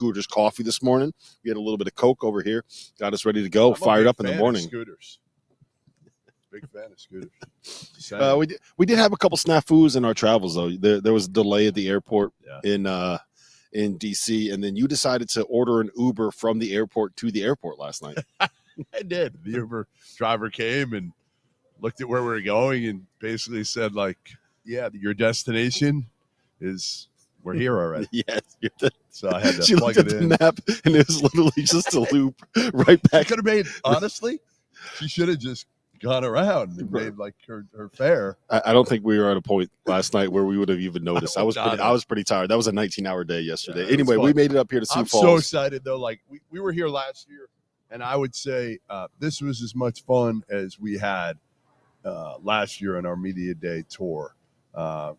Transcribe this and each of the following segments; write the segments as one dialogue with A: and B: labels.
A: Scooters coffee this morning. We had a little bit of Coke over here. Got us ready to go. Fired up in the morning.
B: Scooters. Big fan of Scooters.
A: We did have a couple snafus in our travels, though. There was a delay at the airport in D.C., and then you decided to order an Uber from the airport to the airport last night.
B: I did. The Uber driver came and looked at where we were going and basically said, like, yeah, your destination is we're here already.
A: Yes.
B: So I had to plug it in.
A: The map, and it was literally just a loop right back.
B: Could have made, honestly, she should have just gone around and made like her fare.
A: I don't think we were at a point last night where we would have even noticed. I was pretty tired. That was a 19-hour day yesterday.
B: Yeah,
A: anyway, we made it up here to Sioux Falls.
B: I'm so excited though. Like we were here last year, and I would say this was as much fun as we had last year on our media day tour.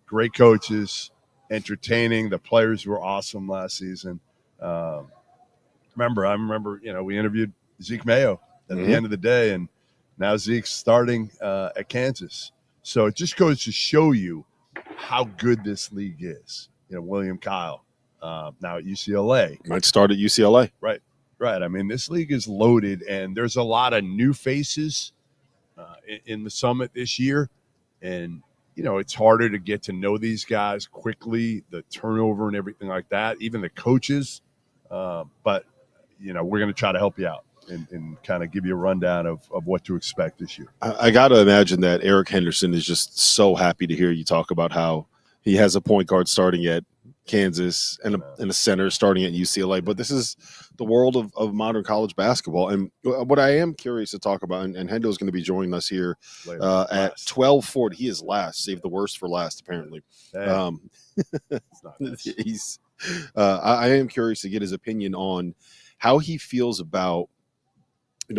B: Great coaches, entertaining. The players were awesome last season. I remember, we interviewed Zeke Mayo at the end of the day, and now Zeke's starting at Kansas. So it just goes to show you how good this league is. William Kyle, now at UCLA.
A: Might start at UCLA.
B: Right. I mean, this league is loaded, and there's a lot of new faces in the Summit this year. And, it's harder to get to know these guys quickly, the turnover and everything like that, even the coaches. But, we're going to try to help you out. And kind of give you a rundown of what to expect this year.
A: I got to imagine that Eric Henderson is just so happy to hear you talk about how he has a point guard starting at Kansas and a center starting at UCLA. But this is the world of modern college basketball. And what I am curious to talk about, and Hendo is going to be joining us here at 12:40. He is last, saved the worst for last, apparently. I am curious to get his opinion on how he feels about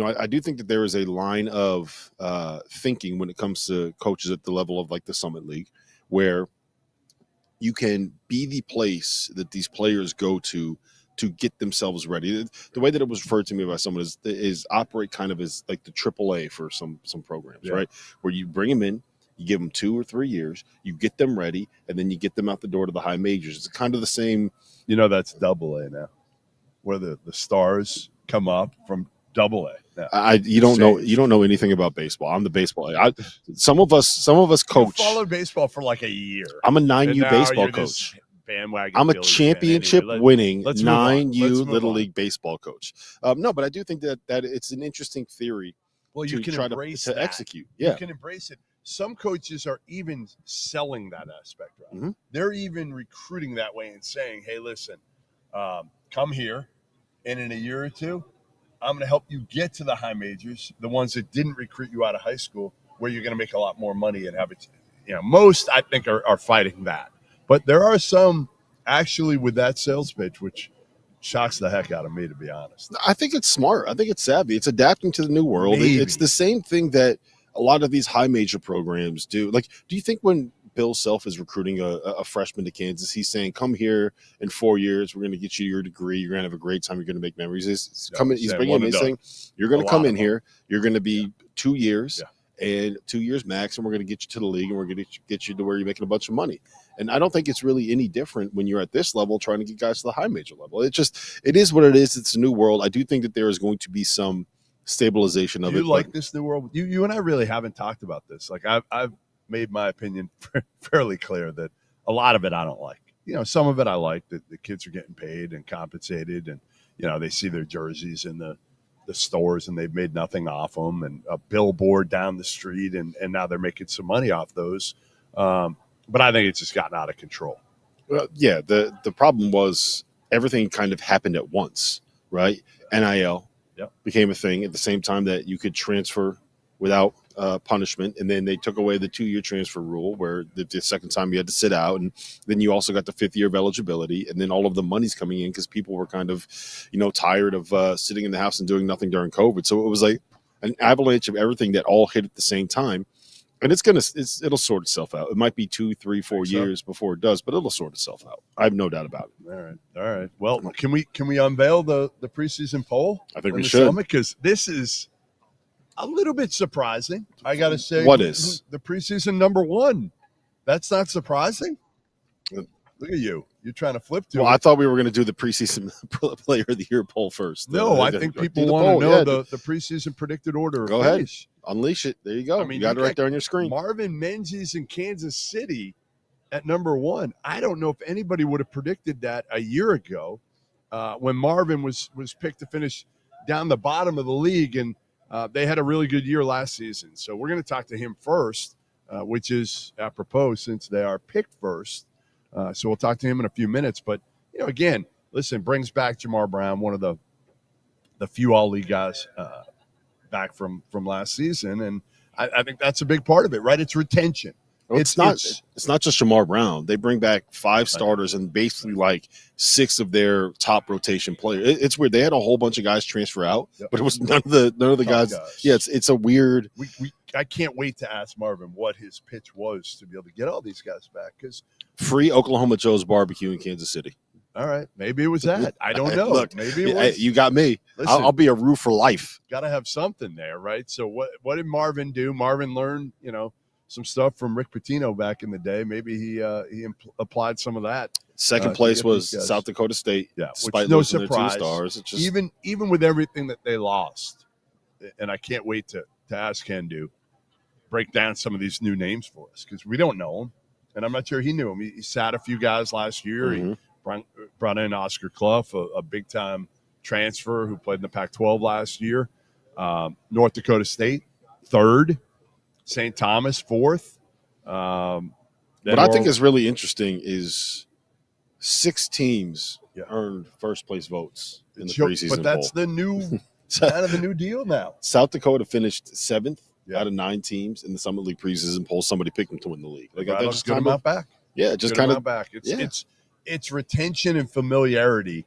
A: I do think that there is a line of thinking when it comes to coaches at the level of like the Summit League, where you can be the place that these players go to get themselves ready. The way that it was referred to me by someone is operate kind of as like the AAA for some programs, right? Where you bring them in, you give them 2 or 3 years, you get them ready, and then you get them out the door to the high majors. It's kind of the same. That's AA now, where the stars come up from AA. Yeah. You don't know anything about baseball. I'm the baseball. Some of us coach.
B: You followed baseball for like a year.
A: I'm a 9U baseball coach.
B: Bandwagon.
A: I'm a championship winning 9U Little League baseball coach. No, but I do think that it's an interesting theory.
B: Well, you can embrace
A: to execute. Yeah,
B: you can embrace it. Some coaches are even selling that aspect. Right? Mm-hmm. They're even recruiting that way and saying, "Hey, listen, come here, and in a year or two, I'm going to help you get to the high majors, the ones that didn't recruit you out of high school, where you're going to make a lot more money and have it." Most I think are fighting that, but there are some actually with that sales pitch, which shocks the heck out of me, to be honest.
A: I think it's smart. I think it's savvy. It's adapting to the new world. It's the same thing that a lot of these high major programs do. Like, do you think when Bill Self is recruiting a freshman to Kansas, he's saying, come here in 4 years, we're going to get you your degree, you're going to have a great time, you're going to make memories. He's bringing him in saying, you're going to come in here, you're going to be 2 years and 2 years max, and we're going to get you to the league, and we're going to get you to where you're making a bunch of money. And I don't think it's really any different when you're at this level trying to get guys to the high major level. It is what it is. It's a new world. I do think that there is going to be some stabilization of it.
B: You like this new world? You and I really haven't talked about this. Like I've made my opinion fairly clear that a lot of it I don't like. Some of it I like, that the kids are getting paid and compensated, and they see their jerseys in the stores and they've made nothing off them, and a billboard down the street, and now they're making some money off those. But I think it's just gotten out of control.
A: Well, yeah, the problem was everything kind of happened at once, right? NIL became a thing at the same time that you could transfer without punishment, and then they took away the 2-year transfer rule, where the second time you had to sit out, and then you also got the 5th year of eligibility, and then all of the money's coming in because people were kind of tired of sitting in the house and doing nothing during COVID. So it was like an avalanche of everything that all hit at the same time. And it'll sort itself out. It might be 2, 3, 4 years before it does, but it'll sort itself out. I have no doubt about
B: it. All right. Well, can we unveil the preseason poll?
A: I think we should,
B: because this is a little bit surprising. I got to say,
A: what is
B: the preseason number 1? That's not surprising. Look at you. You're trying to flip to
A: Well,
B: it.
A: I thought we were going to do the preseason player of the year poll first.
B: No, I think people want to know the preseason predicted order of
A: Go
B: finish.
A: ahead. Unleash it. There you go.
B: I mean,
A: you got it right there on your screen.
B: Marvin Menzies in Kansas City at number 1. I don't know if anybody would have predicted that a year ago when Marvin was picked to finish down the bottom of the league, and they had a really good year last season. So we're going to talk to him first, which is apropos since they are picked first. So we'll talk to him in a few minutes. But, again, listen, brings back Jamar Brown, one of the few all-league guys back from last season. And I think that's a big part of it, right? It's retention.
A: Well, it's not just Jamar Brown. They bring back 5 starters and basically like 6 of their top rotation players. It's weird. They had a whole bunch of guys transfer out, but it was none of the guys. Yeah, it's a weird.
B: I can't wait to ask Marvin what his pitch was to be able to get all these guys back, because
A: free Oklahoma Joe's barbecue in Kansas City.
B: All right, maybe it was that. I don't know.
A: Look,
B: maybe it was.
A: You got me. Listen, I'll be a Roo for life.
B: Got to have something there, right? So what did Marvin do? Marvin learned, some stuff from Rick Pitino back in the day. Maybe he applied some of that.
A: Second place was South Dakota State.
B: Yeah,
A: despite
B: no
A: losing
B: surprise.
A: Their 2 stars. It's just,
B: even with everything that they lost, and I can't wait to ask Ken to break down some of these new names for us, because we don't know them, and I'm not sure he knew them. He sat a few guys last year.
A: Mm-hmm.
B: He brought in Oscar Clough, a big-time transfer who played in the Pac-12 last year. North Dakota State, 3rd. St. Thomas, 4th.
A: What I think is really interesting is 6 teams earned first-place votes in the preseason
B: poll. But that's the new kind of the new deal now.
A: South Dakota finished 7th out of 9 teams in the Summit League preseason poll. Somebody picked them to win the league.
B: Like I just got them out back.
A: Yeah, just kind of
B: back. It's retention and familiarity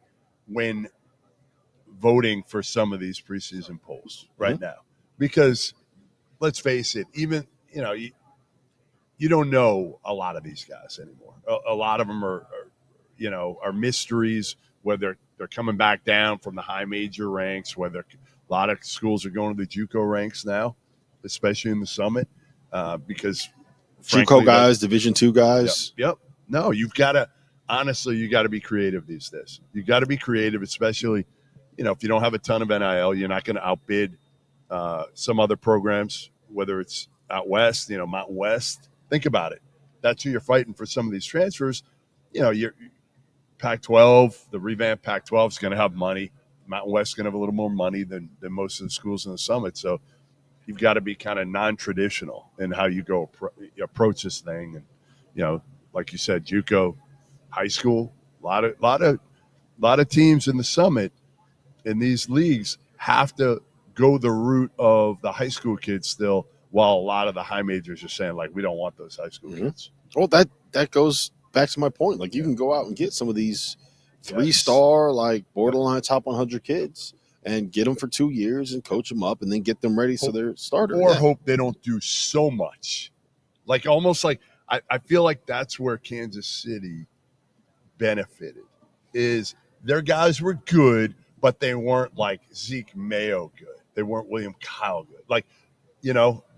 B: when voting for some of these preseason polls right now, because let's face it, even you don't know a lot of these guys anymore. A lot of them are mysteries, whether they're coming back down from the high major ranks, whether a lot of schools are going to the JUCO ranks now, especially in the Summit, because
A: JUCO guys, Division II guys.
B: Yep. No, you got to be creative these days. You got to be creative, especially, if you don't have a ton of NIL, you're not going to outbid some other programs, whether it's out west, Mountain West. Think about it. That's who you're fighting for some of these transfers. Your Pac-12, the revamped Pac-12 is going to have money. Mountain West is going to have a little more money than most of the schools in the Summit. So you've got to be kind of non-traditional in how you go approach this thing. And, like you said, JUCO, high school, a lot of teams in the Summit in these leagues have to go the route of the high school kids still, while a lot of the high majors are saying, like, we don't want those high school kids.
A: Well, that goes back to my point. Like, you can go out and get some of these 3-star, like borderline top 100 kids and get them for 2 years and coach them up and then get them ready so they're starters.
B: Or hope they don't do so much. Like, almost like I feel like that's where Kansas City benefited, is their guys were good, but they weren't like Zeke Mayo good. They weren't William Kyle good. Like,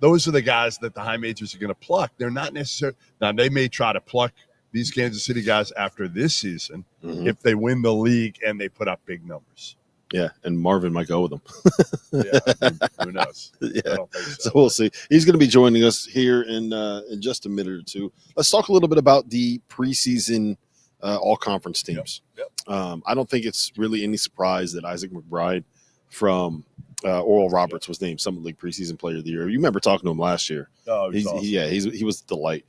B: those are the guys that the high majors are going to pluck. They're not necessarily – now, they may try to pluck these Kansas City guys after this season if they win the league and they put up big numbers.
A: Yeah, and Marvin might go with them.
B: Who knows?
A: Yeah,
B: I don't think
A: so we'll see. He's going to be joining us here in just a minute or two. Let's talk a little bit about the preseason all-conference teams.
B: Yep.
A: I don't think it's really any surprise that Isaac McBride from Oral Roberts was named Summit League preseason player of the year. You remember talking to him last year.
B: Oh,
A: he was a delight.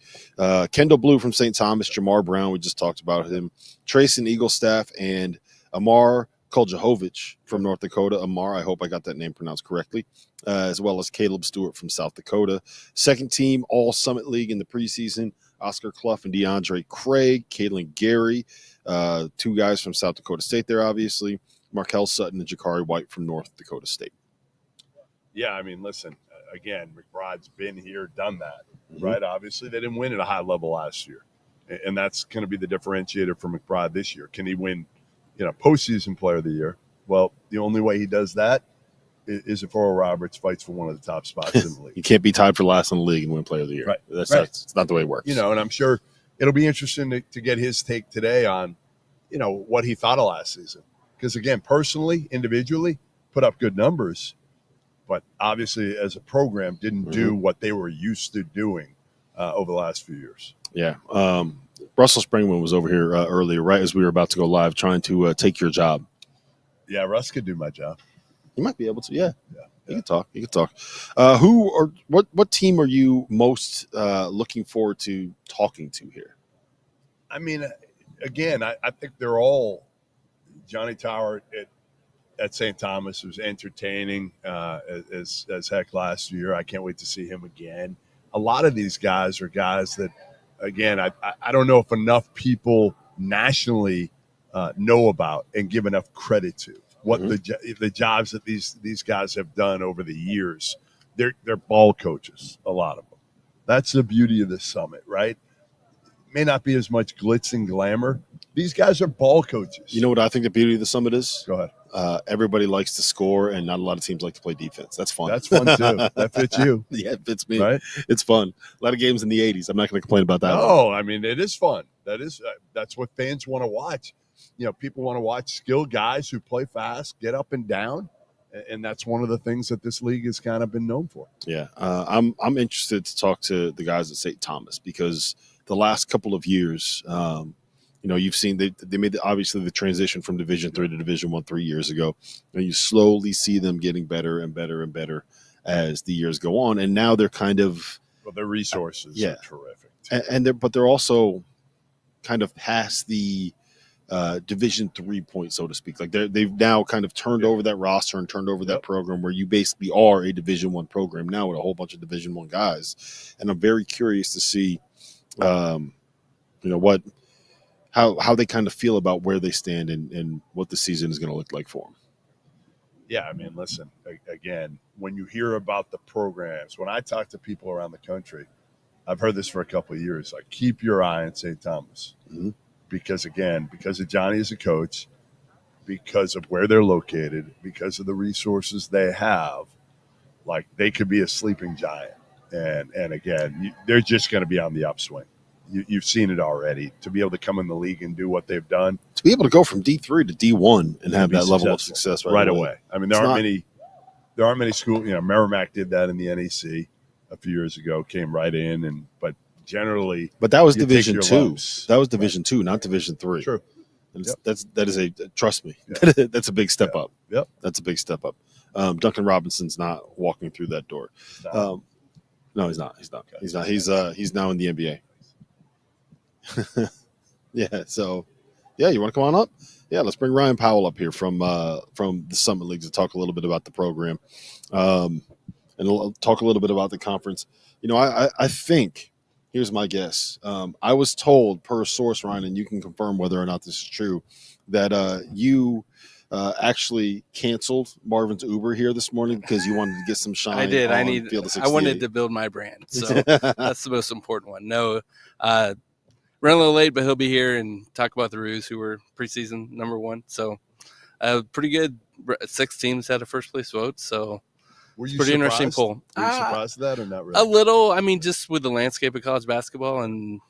B: Kendall Blue from St. Thomas, Jamar Brown, we just talked about him, Trayson Eaglestaff, and Amar Koljahovich from North Dakota. Amar, I hope I got that name pronounced correctly, as well as Caleb Stewart from South Dakota. Second team All Summit League in the preseason, Oscar Clough and DeAndre Craig, Caitlin Gary, 2 guys from South Dakota State there, obviously, Markel Sutton and Jakari White from North Dakota State. Yeah, I mean, listen, again, McBride's been here, done that, right? Obviously, they didn't win at a high level last year, and that's going to be the differentiator for McBride this year. Can he win, postseason player of the year? Well, the only way he does that is if Oral Roberts fights for one of the top spots in the league.
A: You can't be tied for last in the league and win player of the year.
B: Right.
A: That's not the way it works.
B: And I'm sure it'll be interesting to get his take today on, what he thought of last season. Because again, personally, individually, put up good numbers, but obviously as a program didn't do what they were used to doing over the last few years.
A: Yeah. Russell Springman was over here earlier, right as we were about to go live, trying to take your job.
B: Yeah, Russ could do my job.
A: You might be able to. Yeah. You can talk. You can talk. What team are you most looking forward to talking to here?
B: I mean, again, I think they're all Johnny Tower at St. Thomas was entertaining as heck last year. I can't wait to see him again. A lot of these guys are guys that, again, I don't know if enough people nationally know about and give enough credit to what the jobs that these guys have done over the years. They're ball coaches, a lot of them. That's the beauty of the summit, right? May not be as much glitz and glamour. These guys are ball coaches.
A: You know what I think the beauty of the summit is?
B: Go ahead.
A: Everybody likes to score, and not a lot of teams like to play defense. That's fun.
B: That's fun too. That fits you.
A: Yeah, it fits me.
B: Right?
A: It's fun. A lot of games in the 80s. I'm not going to complain about that.
B: No, I mean, it is fun. That's what fans want to watch. People want to watch skilled guys who play fast, get up and down, and that's one of the things that this league has kind of been known for.
A: Yeah, I'm interested to talk to the guys at St. Thomas because the last couple of years, you've seen they made obviously the transition from Division III to Division I 3 years ago, and you slowly see them getting better and better and better as the years go on, and now they're kind of
B: their resources are terrific,
A: but they're also kind of past the Division III point, so to speak. Like they've now kind of turned over that roster and turned over that program where you basically are a Division I program now with a whole bunch of Division I guys, and I'm very curious to see, how they kind of feel about where they stand and what the season is going to look like for them.
B: Yeah, I mean, listen, again, when you hear about the programs, when I talk to people around the country, I've heard this for a couple of years, like keep your eye on St. Thomas. Because of Johnny as a coach, because of where they're located, because of the resources they have, like they could be a sleeping giant. And again, they're just going to be on the upswing. You've seen it already. To be able to come in the league and do what they've done,
A: to be able to go from D3 to D1 and have that level of success right away.
B: I mean, there aren't many schools. Merrimack did that in the NEC a few years ago. Came right in, but generally,
A: but that was Division II.
B: Lumps.
A: That was Division II, not Division III.
B: True.
A: That is trust me. That's a big step up.
B: Yep.
A: That's a big step up. Duncan Robinson's not walking through that door. No, he's not. He's not. Okay. He's not. He's now in the NBA. Yeah. So, yeah, you want to come on up? Yeah, let's bring Ryan Powell up here from the Summit Leagues to talk a little bit about the program, and talk a little bit about the conference. I think. Here's my guess. I was told per source, Ryan, and you can confirm whether or not this is true, that you actually canceled Marvin's Uber here this morning because you wanted to get some shine.
C: I did. I wanted to build my brand, so that's the most important one. No, ran a little late, but he'll be here and talk about the Roos, who were preseason number 1. So, pretty good. 6 teams had a first place vote, so.
B: Were you
C: pretty
B: surprised?
C: Interesting poll.
B: Were you surprised at that or not really?
C: A little. I mean, just with the landscape of college basketball, and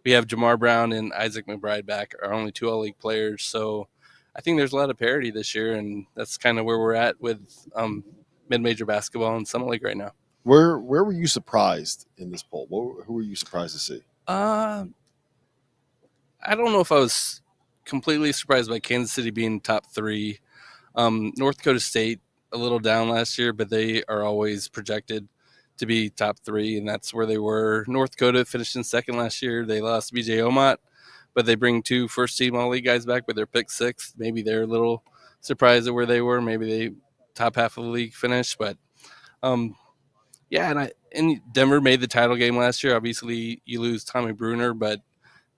C: we have Jamar Brown and Isaac McBride back, our only 2 All-League players. So I think there's a lot of parity this year, and that's kind of where we're at with mid-major basketball and Summit League right now.
A: Where were you surprised in this poll? Who were you surprised to see?
C: I don't know if I was completely surprised by Kansas City being top 3. North Dakota State, a little down last year, but they are always projected to be top 3, and that's where they were. North Dakota finished in second last year. They lost BJ Omot, but they bring 2 first-team All-League guys back, but they're picked 6th. Maybe they're a little surprised at where they were. Maybe they top half of the league finished, but and Denver made the title game last year. Obviously, you lose Tommy Bruner, but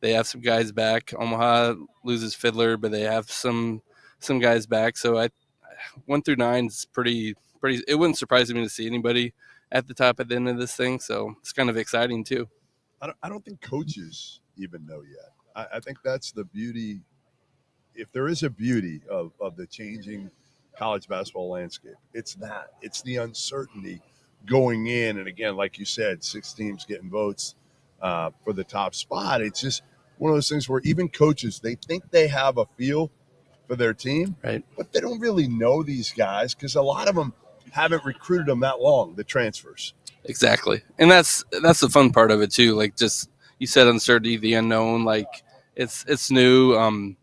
C: they have some guys back. Omaha loses Fiddler, but they have some guys back. So 1 through 9 is pretty. It wouldn't surprise me to see anybody at the top at the end of this thing. So it's kind of exciting too.
B: I don't think coaches even know yet. I think that's the beauty. If there is a beauty of the changing college basketball landscape, it's that. It's the uncertainty going in. And again, like you said, 6 teams getting votes. for the top spot. It's just one of those things where even coaches, they think they have a feel for their team,
C: Right.
B: but they don't really know these guys because a lot of them haven't recruited them that long, the transfers.
C: Exactly. And that's the fun part of it too. Like, just, you said uncertainty, the unknown, like it's new.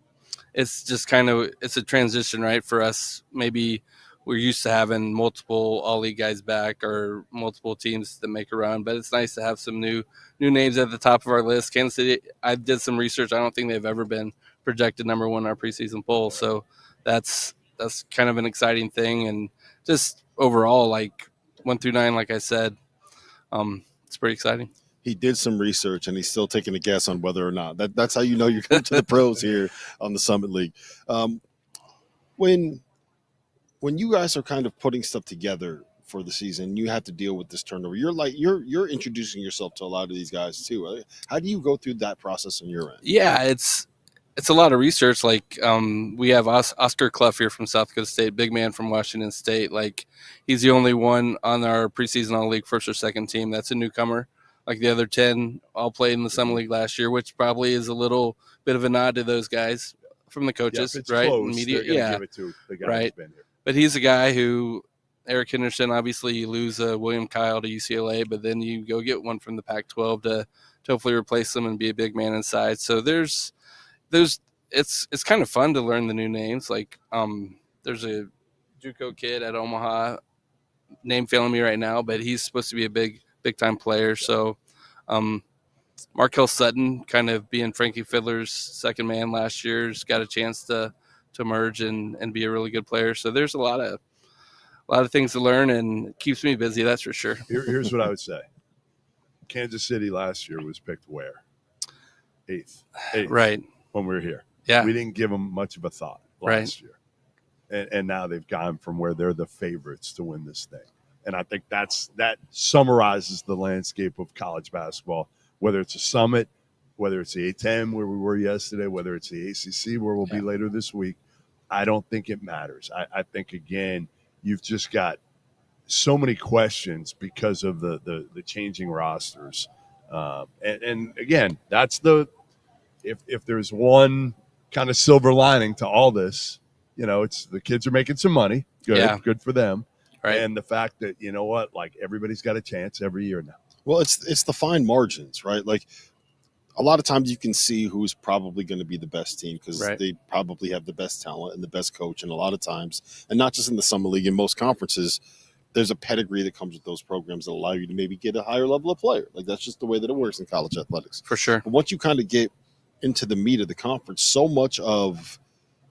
C: It's just kind of, it's a transition, right? For us, maybe we're used to having multiple all league guys back or multiple teams that make a run, but it's nice to have some new names at the top of our list. Kansas City, I did some research. I don't think they've ever been projected number one in our preseason poll. So that's kind of an exciting thing. And just overall, like 1 through 9, like I said, it's pretty exciting.
A: He did some research, and he's still taking a guess on whether or not. That's how you know you're coming to the pros here on the Summit League. When you guys are kind of putting stuff together for the season, you have to deal with this turnover. You're introducing yourself to a lot of these guys too. How do you go through that process on your end?
C: Yeah, it's a lot of research. Like, we have Oscar Clough here from South Dakota State, big man from Washington State. Like, he's the only one on our preseason all league first or second team that's a newcomer. Like, the other 10 all played in the Summer League last year, which probably is a little bit of a nod to those guys from the coaches, right?
B: Close,
C: Media,
B: give it to the guy
C: right.
B: who's been here.
C: But he's a guy who, Eric Henderson, obviously you lose William Kyle to UCLA, but then you go get one from the Pac-12 to hopefully replace him and be a big man inside. So it's kind of fun to learn the new names. Like, there's a JUCO kid at Omaha, name failing me right now, but he's supposed to be a big time player. So Markel Sutton, kind of being Frankie Fiddler's second man last year, has got a chance to emerge and be a really good player. So there's a lot of things to learn, and it keeps me busy, that's for sure.
B: Here's what I would say. Kansas City last year was picked where? Eighth.
C: Right.
B: When we were here.
C: Yeah.
B: We didn't give them much of a thought last year. And now they've gone from where they're the favorites to win this thing. And I think that summarizes the landscape of college basketball, whether it's a Summit, whether it's the A-10 where we were yesterday, whether it's the ACC where we'll be later this week. I don't think it matters. I think, again, you've just got so many questions because of the changing rosters. And again, that's if there's one kind of silver lining to all this, it's the kids are making some money. Good for them.
C: Right.
B: And the fact that, you know what, like, everybody's got a chance every year now.
A: Well, it's the fine margins, right? Like, a lot of times you can see who's probably going to be the best team because they probably have the best talent and the best coach. And a lot of times, and not just in the Summer League, in most conferences, there's a pedigree that comes with those programs that allow you to maybe get a higher level of player. Like, that's just the way that it works in college athletics.
C: For sure.
A: But once you kind of get into the meat of the conference, so much of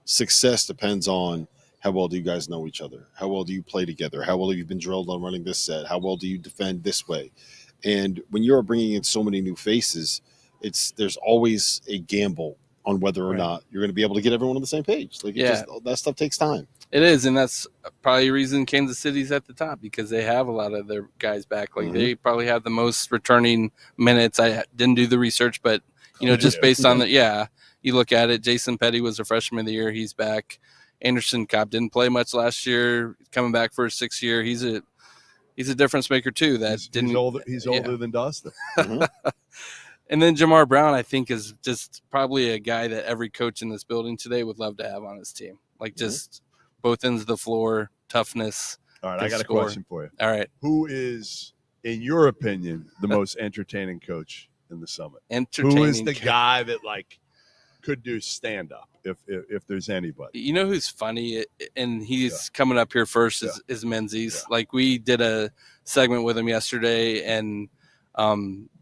A: success depends on how well do you guys know each other? How well do you play together? How well have you been drilled on running this set? How well do you defend this way? And when you're bringing in so many new faces, there's always a gamble on whether or not you're going to be able to get everyone on the same page. Like, that stuff takes time.
C: It is, and that's probably a reason Kansas City's at the top, because they have a lot of their guys back. Like, they probably have the most returning minutes. I didn't do the research, but just based on you look at it. Jason Petty was a freshman of the year. He's back. Anderson Cobb didn't play much last year. Coming back for his 6th year, he's a difference maker too.
B: He's older than Dustin.
C: And then Jamar Brown, I think, is just probably a guy that every coach in this building today would love to have on his team. Like, just both ends of the floor, toughness.
B: All right, I got a question for you.
C: All right.
B: Who is, in your opinion, the most entertaining coach in the Summit?
C: Who
B: is the guy that, like, could do stand-up if there's anybody?
C: You know who's funny, and he's coming up here first, is Menzies. Yeah. Like, we did a segment with him yesterday, and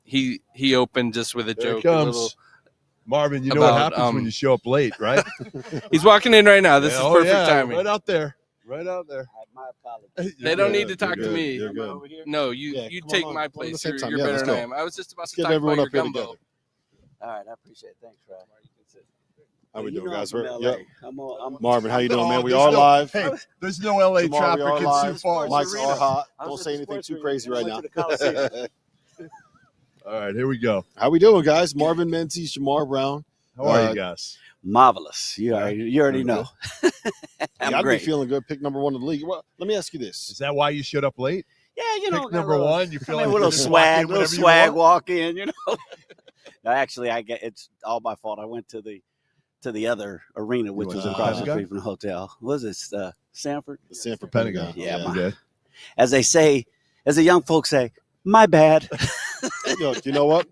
C: he opened just with a joke.
B: Marvin, you know what happens when you show up late, right?
C: He's walking in right now. This is perfect timing.
B: Right out there.
D: My apologies.
C: They don't need to talk to me.
A: You're good.
C: No, you take my place. You're better than I am. I was just about to talk
A: everyone
C: about
A: up
C: your
A: here
C: gumbo.
A: together.
D: All right, I appreciate it. Thanks, Ryan.
A: How we doing, guys?
D: LA.
A: Marvin, how you doing, man? We are live.
B: Hey, there's no LA traffic in Sioux Falls.
A: Mics are hot. Don't say anything too crazy right now.
B: All right, here we go.
A: How we doing, guys? Marvin Menzies, Jamar Brown.
B: How are you guys?
D: Marvelous. You already know.
A: I've been feeling good. Pick number 1 in the league. Well, let me ask you this.
B: Is that why you showed up late?
D: Yeah, you know,
B: Pick
D: got
B: number one. You feel like
D: a
B: you
D: little
B: just walk in
D: swag, little
B: whenever you
D: swag
B: want?
D: walk in, you know. No, actually, it's all my fault. I went to the other arena, which
B: went
D: was
B: to the
D: across the
B: Pentagon?
D: street from the hotel. Was it Sanford?
A: The Sanford
B: Pentagon.
A: Pentagon.
D: Yeah,
B: You did?
D: as they say, as the young folks say, my bad.
A: Look, you know what?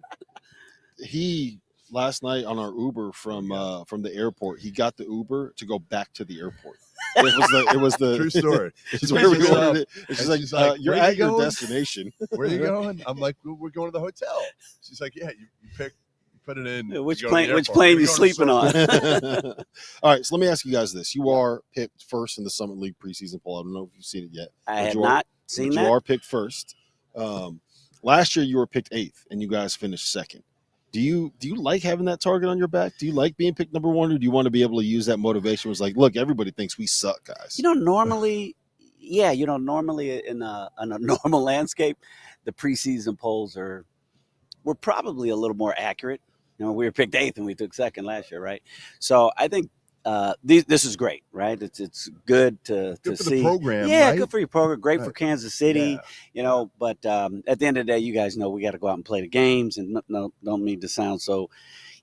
A: He last night on our Uber from the airport, he got the Uber to go back to the airport. It was the
B: True story.
A: It's
B: She
A: where we
B: picks us
A: ordered
B: up,
A: it. And
B: and
A: she's like, "You're
B: "Where you
A: at your
B: going?
A: destination."
B: Where are you going? I'm like, we're going to the hotel. She's like, yeah, you put it in.
D: Which
B: you go to the
D: plane? Which
B: airport.
D: plane
B: We're
D: you
B: going to
D: sleeping on?
A: All right, so let me ask you guys this: you are picked first in the Summit League preseason poll. I don't know if you've seen it yet.
D: I
A: but
D: had
A: you
D: not
A: are,
D: seen
A: but
D: that.
A: you are picked first. Last year you were picked 8th, and you guys finished 2nd. Do you like having that target on your back? Do you like being picked number 1, or do you want to be able to use that motivation? It was like, look, everybody thinks we suck, guys.
D: You know, normally, yeah, you know, normally in a normal landscape, the preseason polls were probably a little more accurate. You know, we were picked 8th and we took 2nd last year, right? So I think this is great, right? It's good to
B: Good for
D: see
B: the program,
D: Yeah,
B: right?
D: good for your program, great for
B: Right.
D: Kansas City,
B: Yeah.
D: you know. But at the end of the day, you guys know we got to go out and play the games, and don't mean to sound so,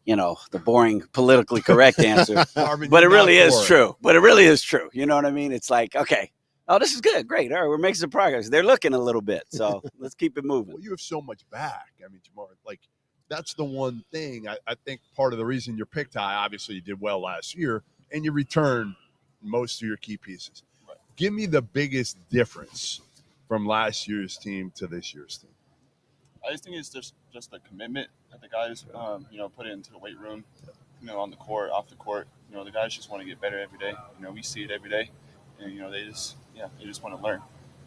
D: you know, the boring politically correct answer,
B: Marvin,
D: but it
B: you're
D: really
B: not
D: is
B: for it.
D: true. But it really is true. You know what I mean? It's like, okay, oh, this is good, great. All right, we're making some progress. They're looking a little bit, so let's keep it moving.
B: Well, you have so much back. I mean, Jamar, like that's the one thing I think part of the reason you're picked high. Obviously, you did well last year, and you returned most of your key pieces.
E: Right.
B: Give me the biggest difference from last year's team to this year's team.
E: I just think it's just the commitment that the guys, put into the weight room, on the court, off the court. The guys just want to get better every day. We see it every day, and they just want to learn.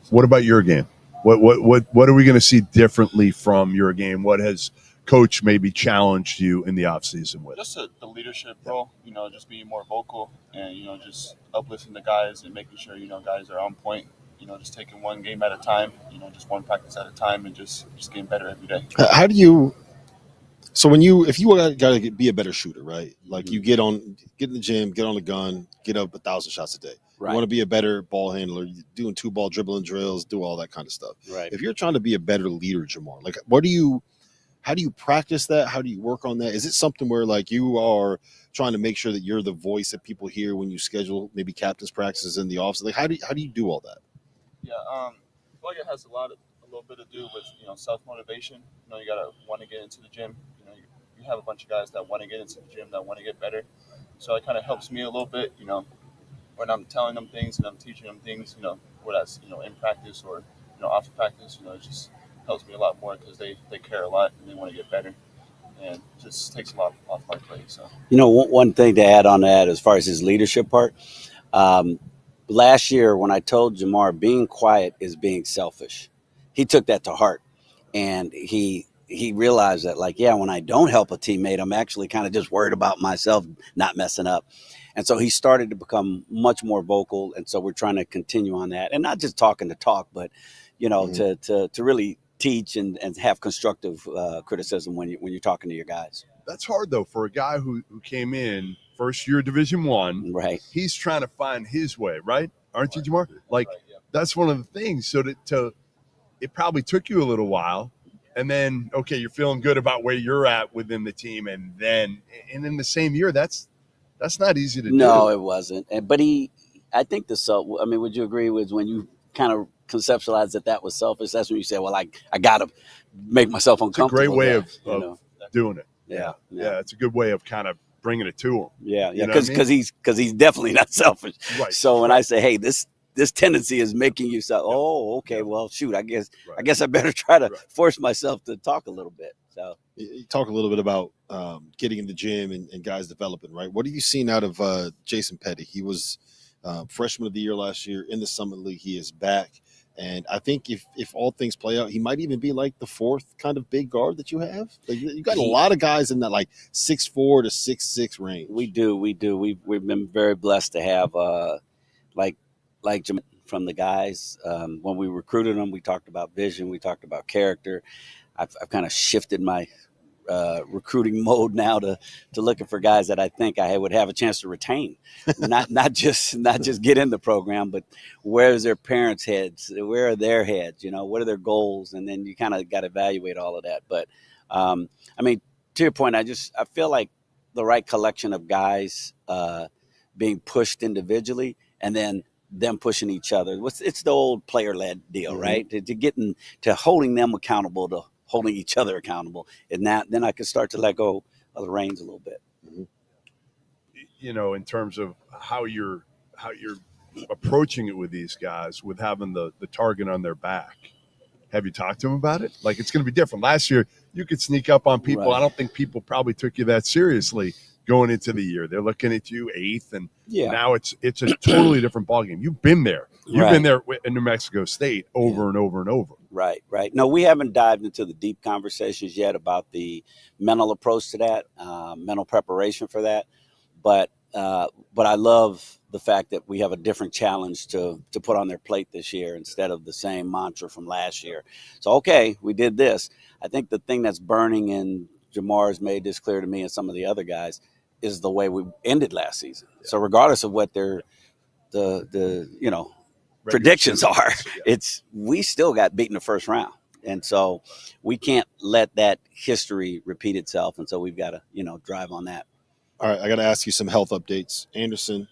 B: What about your game? What are we going to see differently from your game? What has Coach maybe challenged you in the offseason with?
E: Just the leadership role, just being more vocal and just uplifting the guys and making sure guys are on point. Just taking one game at a time, just one practice at a time, and just getting better every day.
A: How do you? So if you got to be a better shooter, right? Like you get in the gym, get on the gun, get up 1,000 shots a day.
D: Right.
A: You want to be a better ball handler, doing 2-ball dribbling drills, do all that kind of stuff.
D: Right.
A: If you're trying to be a better leader, Jamar, like how do you practice that? How do you work on that? Is it something where like you are trying to make sure that you're the voice that people hear when you schedule maybe captain's practices in the office? Like how do you do all that?
E: Yeah, I feel like it has a little bit to do with self motivation. You gotta want to get into the gym. You have a bunch of guys that want to get into the gym, that want to get better. So it kind of helps me a little bit. When I'm telling them things and I'm teaching them things. Whether that's in practice or off of practice. It just helps me a lot more because they care a lot and they want to get better. And it just takes a lot off my plate. So
D: One thing to add on that, as far as his leadership part. Last year, when I told Jamar being quiet is being selfish, he took that to heart, and he realized that, like, yeah, when I don't help a teammate, I'm actually kind of just worried about myself not messing up, and so he started to become much more vocal, and so we're trying to continue on that, and not just talking to talk, but to really teach and have constructive criticism when you're talking to your guys.
B: That's hard though for a guy who came in first year Division I.
D: Right.
B: He's trying to find his way, right? Aren't you, Jamar? Like
E: right, yeah.
B: that's one of the things. So it probably took you a little while, and then okay, you're feeling good about where you're at within the team, and in the same year, that's not easy to do.
D: No, it wasn't. But I think would you agree with when you kind of conceptualize that was selfish? That's when you say, well, I got to make myself
B: It's a
D: uncomfortable.
B: great way of doing it.
D: Yeah.
B: It's a good way of kind of bringing it to him.
D: Yeah.
B: You know what I
D: Because
B: mean?
D: he's definitely not selfish.
B: Right.
D: So when
B: right.
D: I say, hey, this tendency is making you so, oh, okay, well, shoot, I guess I better try to force myself to talk a little bit. So
A: you talk a little bit about getting in the gym and guys developing, right? What have you seen out of Jason Petty? He was freshman of the year last year in the Summit League. He is back. And I think if all things play out, he might even be like the 4th kind of big guard that you have. Like you got a lot of guys in that like 6'4" to 6'6" range.
D: We do. We've been very blessed to have like from the guys. When we recruited them, we talked about vision, we talked about character. I've kind of shifted my recruiting mode now to looking for guys that I think I would have a chance to retain, not just get in the program, but where's their parents' heads, where are their heads, what are their goals, and then you kind of got to evaluate all of that. But I mean, to your point, I feel like the right collection of guys being pushed individually, and then them pushing each other. It's the old player-led deal, right? To getting to holding them accountable, to holding each other accountable, and then I can start to let go of the reins a little bit.
B: In terms of how you're approaching it with these guys, with having the target on their back. Have you talked to them about it? Like, it's going to be different. Last year, you could sneak up on people. Right. I don't think people probably took you that seriously going into the year. They're looking at you eighth, and now it's a totally different ballgame. You've been there. You've been there in New Mexico State over and over and over. Right.
D: No, we haven't dived into the deep conversations yet about the mental approach to that, mental preparation for that. But I love the fact that we have a different challenge to put on their plate this year instead of the same mantra from last year. So, okay, we did this. I think the thing that's burning, and Jamar's made this clear to me and some of the other guys, is the way we ended last season. Yeah. So regardless of what the predictions are, we still got beaten the first round. And so we can't let that history repeat itself. And so we've got to, drive on that.
A: All right, I got to ask you some health updates. Anderson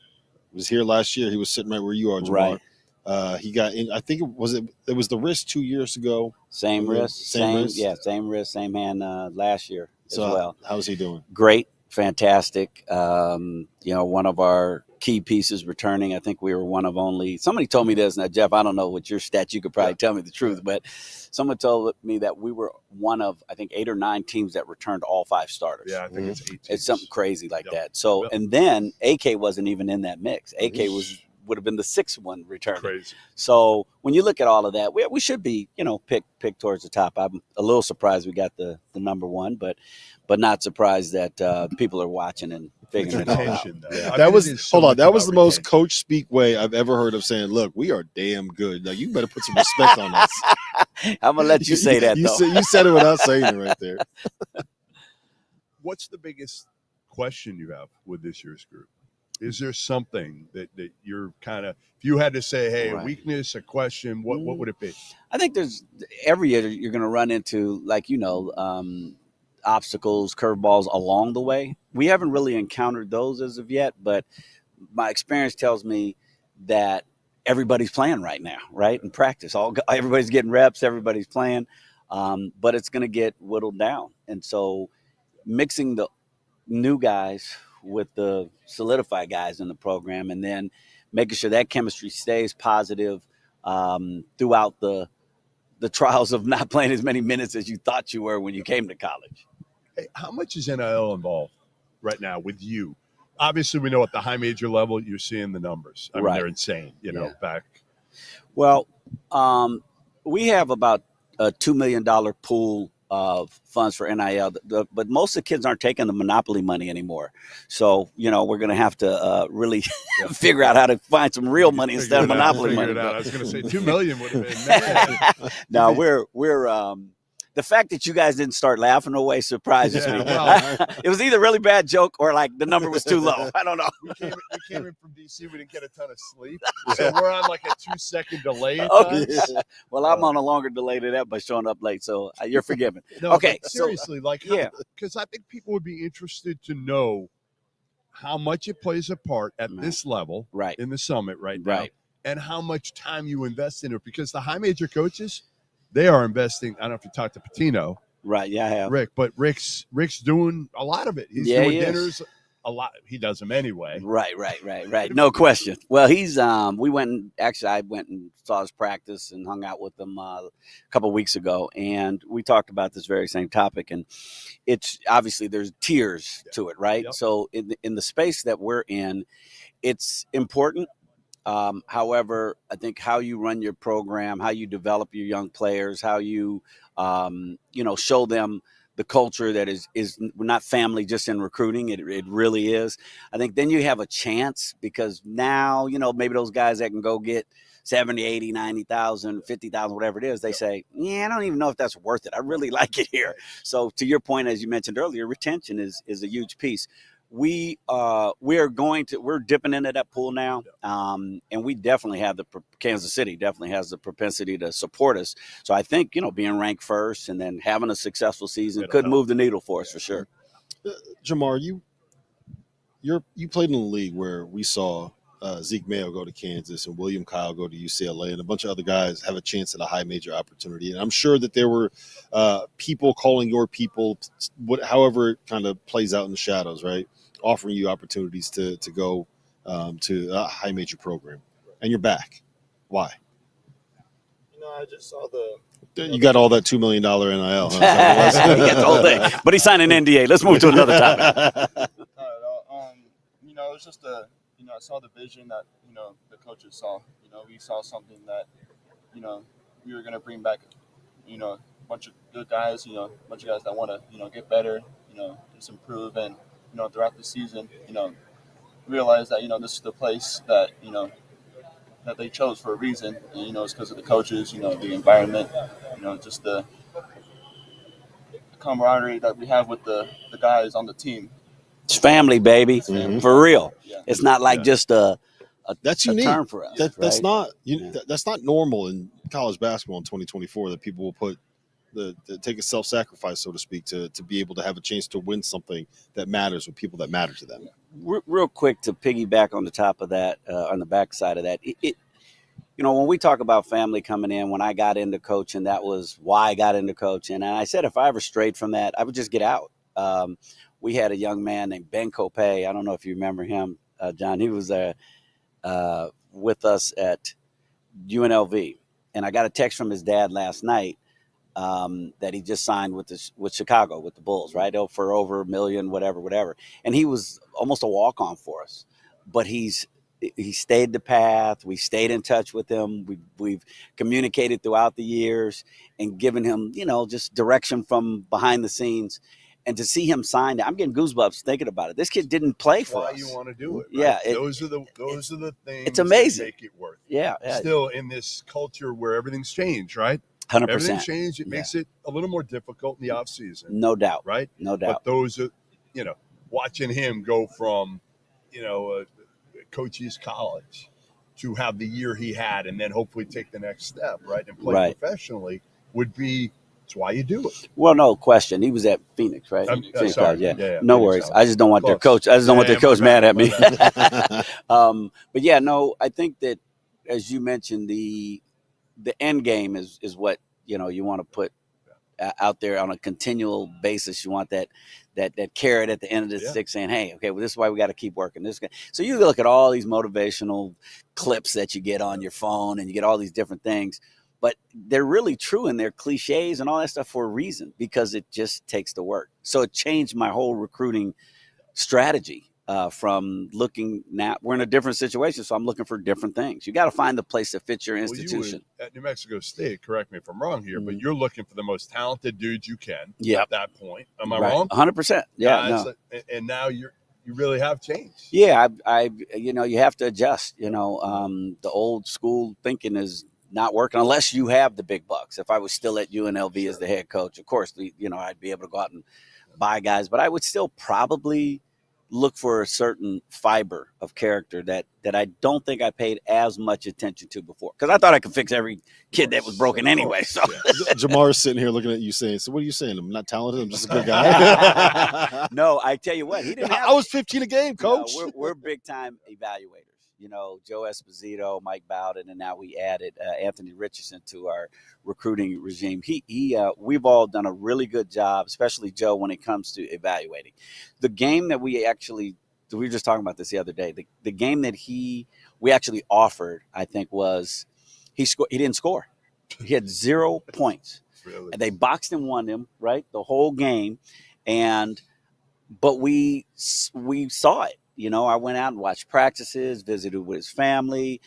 A: was here last year. He was sitting right where you are, Jamar. Right. He got in. I think it was the wrist 2 years ago.
D: Same wrist. Yeah, same wrist, same hand last year as well.
A: How's he doing?
D: Great, fantastic. One of our key pieces returning. I think we were one of only. Somebody told me this. Now, Jeff, I don't know what your stats. You could probably tell me the truth, but someone told me that we were one of, I think, 8 or 9 teams that returned all 5 starters.
B: Yeah, I think it's 8 teams.
D: It's something crazy like that. So, and then AK wasn't even in that mix. AK would have been the 6th one returning.
B: Crazy.
D: So when you look at all of that, we should be, picked towards the top. I'm a little surprised we got the number 1, but not surprised that people are watching and figuring it all out.
A: That was the most coach speak way I've ever heard of saying, "Look, we are damn good. Like, you better put some respect on us."
D: I'm gonna let you say that.
A: You said it without saying it right there.
B: What's the biggest question you have with this year's group? Is there something that you're kind of, if you had to say, hey, a weakness, a question, what would it be?
D: I think there's every year you're going to run into, obstacles, curveballs along the way. We haven't really encountered those as of yet, but my experience tells me that everybody's playing right now, right? In practice, everybody's getting reps, everybody's playing, but it's going to get whittled down. And so mixing the new guys with the solidified guys in the program, and then making sure that chemistry stays positive throughout the trials of not playing as many minutes as you thought you were when you came to college.
B: Hey, how much is NIL involved right now with you? Obviously, we know at the high major level, you're seeing the numbers. I mean, they're insane, back.
D: Well, we have about a $2 million pool of funds for NIL, but most of the kids aren't taking the monopoly money anymore. So, we're going to have to really figure out how to find some real money instead of monopoly money.
B: I was going to say $2 million would have been.
D: No, we're the fact that you guys didn't start laughing away surprises me.
B: Well,
D: it was either a really bad joke or the number was too low. I don't know.
B: We came in from DC. We didn't get a ton of sleep, so we're on a 2-second delay.
D: Okay. Well, I'm on a longer delay to that by showing up late, so you're forgiven.
B: No,
D: okay.
B: Seriously, because I think people would be interested to know how much it plays a part at this level, in the summit now, and how much time you invest in it. Because the high major coaches, they are investing. I don't know if you talked to Patino.
D: Right, yeah, I have.
B: But Rick's doing a lot of it. He's doing dinners a lot. He does them anyway.
D: Right. No question. Well, he's I went and saw his practice and hung out with him a couple of weeks ago, and we talked about this very same topic. And it's obviously there's tiers to it, right? Yep. So in the space that we're in, it's important. However, I think how you run your program, how you develop your young players, how you, show them the culture that is not family just in recruiting. It really is. I think then you have a chance, because now, maybe those guys that can go get 70, 80, 90,000, 50,000, whatever it is, they say, yeah, I don't even know if that's worth it. I really like it here. So to your point, as you mentioned earlier, retention is a huge piece. We're dipping into that pool now. And we definitely have Kansas City definitely has the propensity to support us. So I think, being ranked first and then having a successful season could move the needle for us for sure.
A: Jamar, you played in a league where we saw Zeke Mayo go to Kansas and William Kyle go to UCLA, and a bunch of other guys have a chance at a high major opportunity. And I'm sure that there were people calling your people, however it kind of plays out in the shadows, right, offering you opportunities to go to a high major program. And you're back. Why?
E: I just saw
A: You got all that $2 million NIL. Huh?
D: He got the whole thing, but he signed an NDA. Let's move to another topic.
E: Not at all. It was just I saw the vision that the coaches saw. We saw something that we were gonna bring back. A bunch of good guys. A bunch of guys that want to get better. Just improve, and throughout the season, realize that this is the place that that they chose for a reason. And, it's because of the coaches. The environment. Just the camaraderie that we have with the guys on the team.
D: It's family, baby, for real.
E: Yeah.
D: It's not like just
A: that's
D: a
A: unique.
D: term for us.
A: That's
D: right?
A: not that's not normal in college basketball in 2024 that people will put take a self-sacrifice, so to speak, to be able to have a chance to win something that matters with people that matter to them.
D: Real quick to piggyback on the top of that, on the backside of that, when we talk about family coming in, when I got into coaching, that was why I got into coaching. And I said, if I ever strayed from that, I would just get out. We had a young man named Ben Copay. I don't know if you remember him, John. He was with us at UNLV. And I got a text from his dad last night that he just signed with Chicago, with the Bulls, right? For over $1 million, whatever. And he was almost a walk-on for us. But he stayed the path. We stayed in touch with him. We've communicated throughout the years and given him, just direction from behind the scenes. And to see him sign, I'm getting goosebumps thinking about it. This kid didn't play for us.
B: Why you want to do it? Right?
D: Yeah,
B: those are the things.
D: It's amazing.
B: That make it worth it.
D: Yeah.
B: Still in this culture where everything's changed, right?
D: 100%.
B: Everything's changed. It makes it a little more difficult in the off season.
D: No doubt.
B: Right?
D: No doubt.
B: But those are, watching him go from, coach's college to have the year he had, and then hopefully take the next step, right, and play professionally would be. That's why you do it.
D: Well, no question. He was at Phoenix, right?
B: Sorry.
D: College, yeah. No
B: Phoenix
D: worries.
B: College.
D: I just don't want their coach. I just don't want their coach mad at me. But yeah, no. I think that, as you mentioned, the end game is what you want to put out there on a continual basis. You want that carrot at the end of the stick saying, hey, okay, well, this is why we got to keep working this. So you look at all these motivational clips that you get on your phone, and you get all these different things. But they're really true, and they're cliches and all that stuff for a reason, because it just takes the work. So it changed my whole recruiting strategy from looking now. We're in a different situation, so I'm looking for different things. You got to find the place that fits your institution.
B: You at New Mexico State, correct me if I'm wrong here, but you're looking for the most talented dudes you can at that point. Am I wrong?
D: 100%. Yeah.
B: And now you really have changed.
D: Yeah, you have to adjust. The old school thinking is not working unless you have the big bucks. If I was still at UNLV as the head coach, of course, I'd be able to go out and buy guys, but I would still probably look for a certain fiber of character that I don't think I paid as much attention to before, because I thought I could fix every kid that was broken anyway. So
A: Jamar's sitting here looking at you saying, so what are you saying? I'm not talented. I'm just a good guy.
D: No, I tell you what, he didn't have.
A: I was 15 a game, coach.
D: We're big time evaluators. Joe Esposito, Mike Bowden, and now we added Anthony Richardson to our recruiting regime. We've all done a really good job, especially Joe, when it comes to evaluating. The game that we were just talking about this the other day. The game that we actually offered, I think, was he didn't score. He had 0 points.
B: Really?
D: And they boxed and won him, right, the whole game, but we saw it. I went out and watched practices, visited with his family.